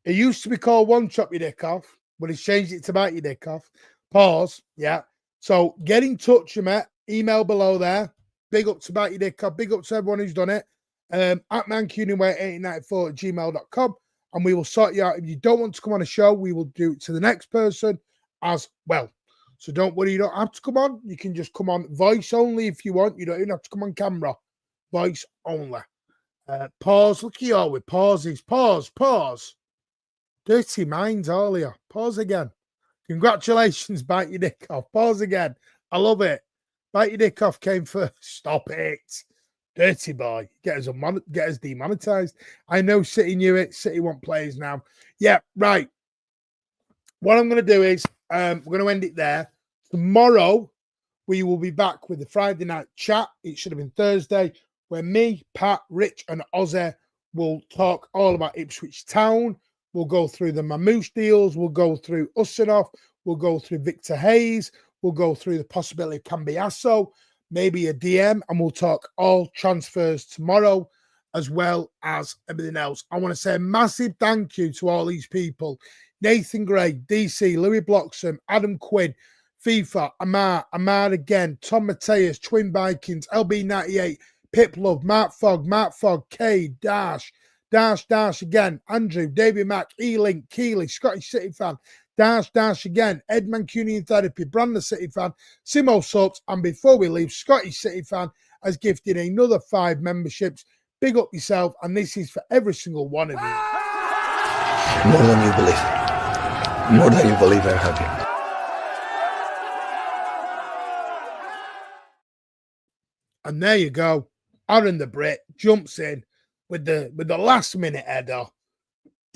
[SPEAKER 1] It used to be called One Chop Your Dick Off, but he's changed it to Bite Your Dick Off. Pause. Yeah. So get in touch with me. Email below there. Big up to Bite Your Dick Off. Big up to everyone who's done it. At mancunian1894@gmail.com. And we will sort you out. If you don't want to come on a show, we will do it to the next person as well. So don't worry, you don't have to come on. You can just come on voice only if you want. You don't even have to come on camera. Voice only. Pause. Look at you all with pauses. Pause. Dirty minds earlier. Pause again. Congratulations, Bite Your Dick Off. Pause again. I love it. Bite Your Dick Off came first. Stop it. Dirty boy. Get us demonetized. I know City knew it. City want players now. Yeah, right. What I'm going to do is we're going to end it there. Tomorrow, we will be back with the Friday night chat. It should have been Thursday, where me, Pat, Rich, and Ozzy will talk all about Ipswich Town. We'll go through the Mamouche deals. We'll go through Ustinov. We'll go through Victor Hayes. We'll go through the possibility of Cambiasso, maybe a DM, and we'll talk all transfers tomorrow, as well as everything else. I want to say a massive thank you to all these people. Nathan Gray, DC, Louis Bloxham, Adam Quinn, FIFA, Amar again, Tom Mateus, Twin Vikings, LB98, Pip Love, Mark Fogg, K, Dash again, Andrew, David Mack, E-Link, Keeley, Scottish City fan, Dash again, Ed Mancunian Therapy, Brandon City fan, Simo Subs, and before we leave, Scottish City fan has gifted another 5 memberships. Big up yourself, and this is for every single one of you.
[SPEAKER 2] More than you believe. More than you believe I have you.
[SPEAKER 1] And there you go. Aaron the Brit jumps in with the last minute header,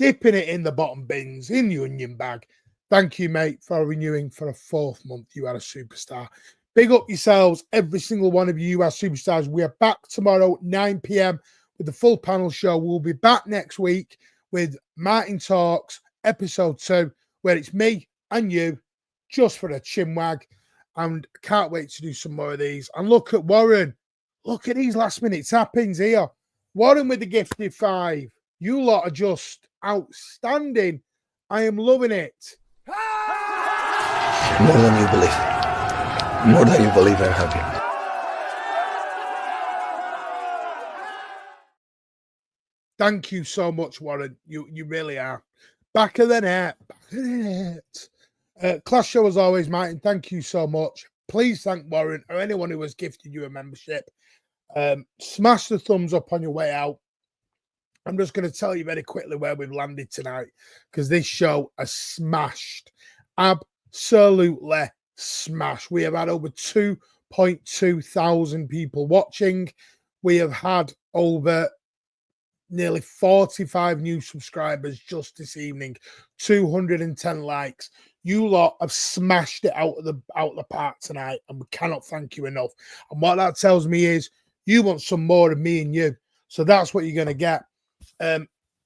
[SPEAKER 1] dipping it in the bottom bins, in the onion bag. Thank you, mate, for renewing for a 4th month. You are a superstar. Big up yourselves, every single one of you are superstars. We are back tomorrow, 9 p.m. with the full panel show. We'll be back next week with Martin Talks, episode 2, where it's me and you, just for a chinwag. And can't wait to do some more of these. And look at Warren. Look at these last minute tappings here. Warren with the gifted 5. You lot are just outstanding. I am loving it.
[SPEAKER 2] More than you believe. More than you believe I have you.
[SPEAKER 1] Thank you so much, Warren. You really are. Back of the net. Class show as always, Martin. Thank you so much. Please thank Warren or anyone who has gifted you a membership. Smash the thumbs up on your way out. I'm just going to tell you very quickly where we've landed tonight, because this show has smashed. Absolutely smashed. We have had over 2.2 thousand people watching. We have had over nearly 45 new subscribers just this evening, 210 likes. You lot have smashed it out of the park tonight, and we cannot thank you enough. And what that tells me is you want some more of me and you. So that's what you're going to get.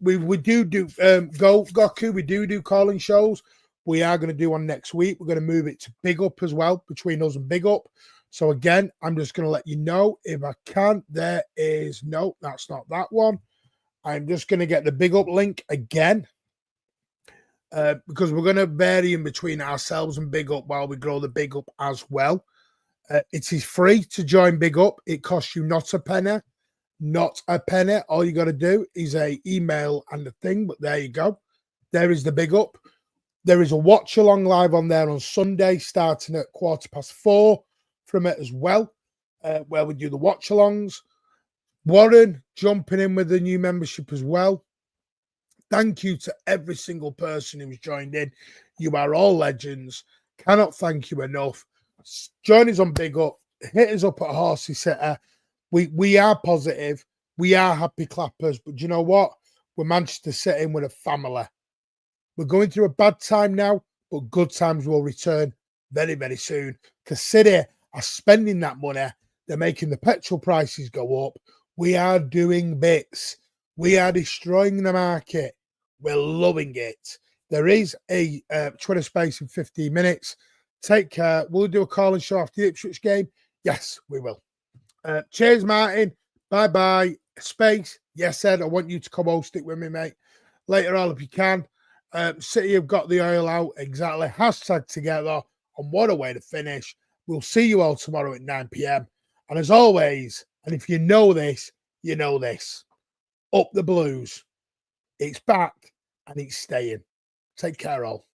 [SPEAKER 1] We do Goku. We do calling shows. We are going to do one next week. We're going to move it to Big Up as well, between us and Big Up. So again, I'm just going to let you know if I can. There is no, that's not that one. I'm just going to get the Big Up link again, because we're going to vary in between ourselves and Big Up while we grow the Big Up as well. It is free to join Big Up. It costs you not a penny. Not a penny. All you got to do is a email and a thing, but there you go. There is the Big Up. There is a watch along live on there on Sunday, starting at 4:15 from it as well, where we do the watch alongs. Warren jumping in with the new membership as well. Thank you to every single person who's joined in. You are all legends. Cannot thank you enough. Join us on Big Up. Hit us up at Horsey Sitter. We are positive. We are happy clappers. But do you know what? We're Manchester City with a family. We're going through a bad time now, but good times will return very, very soon. Because City are spending that money. They're making the petrol prices go up. We are doing bits. We are destroying the market. We're loving it. There is a Twitter space in 15 minutes. Take care. We'll do a call and show after the Ipswich game. Yes, we will. Cheers, Martin. Bye-bye. Space. Yes, Ed, I want you to come host it with me, mate. Later on, if you can. City have got the oil out. Exactly. Hashtag together. And what a way to finish. We'll see you all tomorrow at 9 p.m. And as always, and if you know this, you know this. Up the Blues. It's back and it's staying. Take care, all.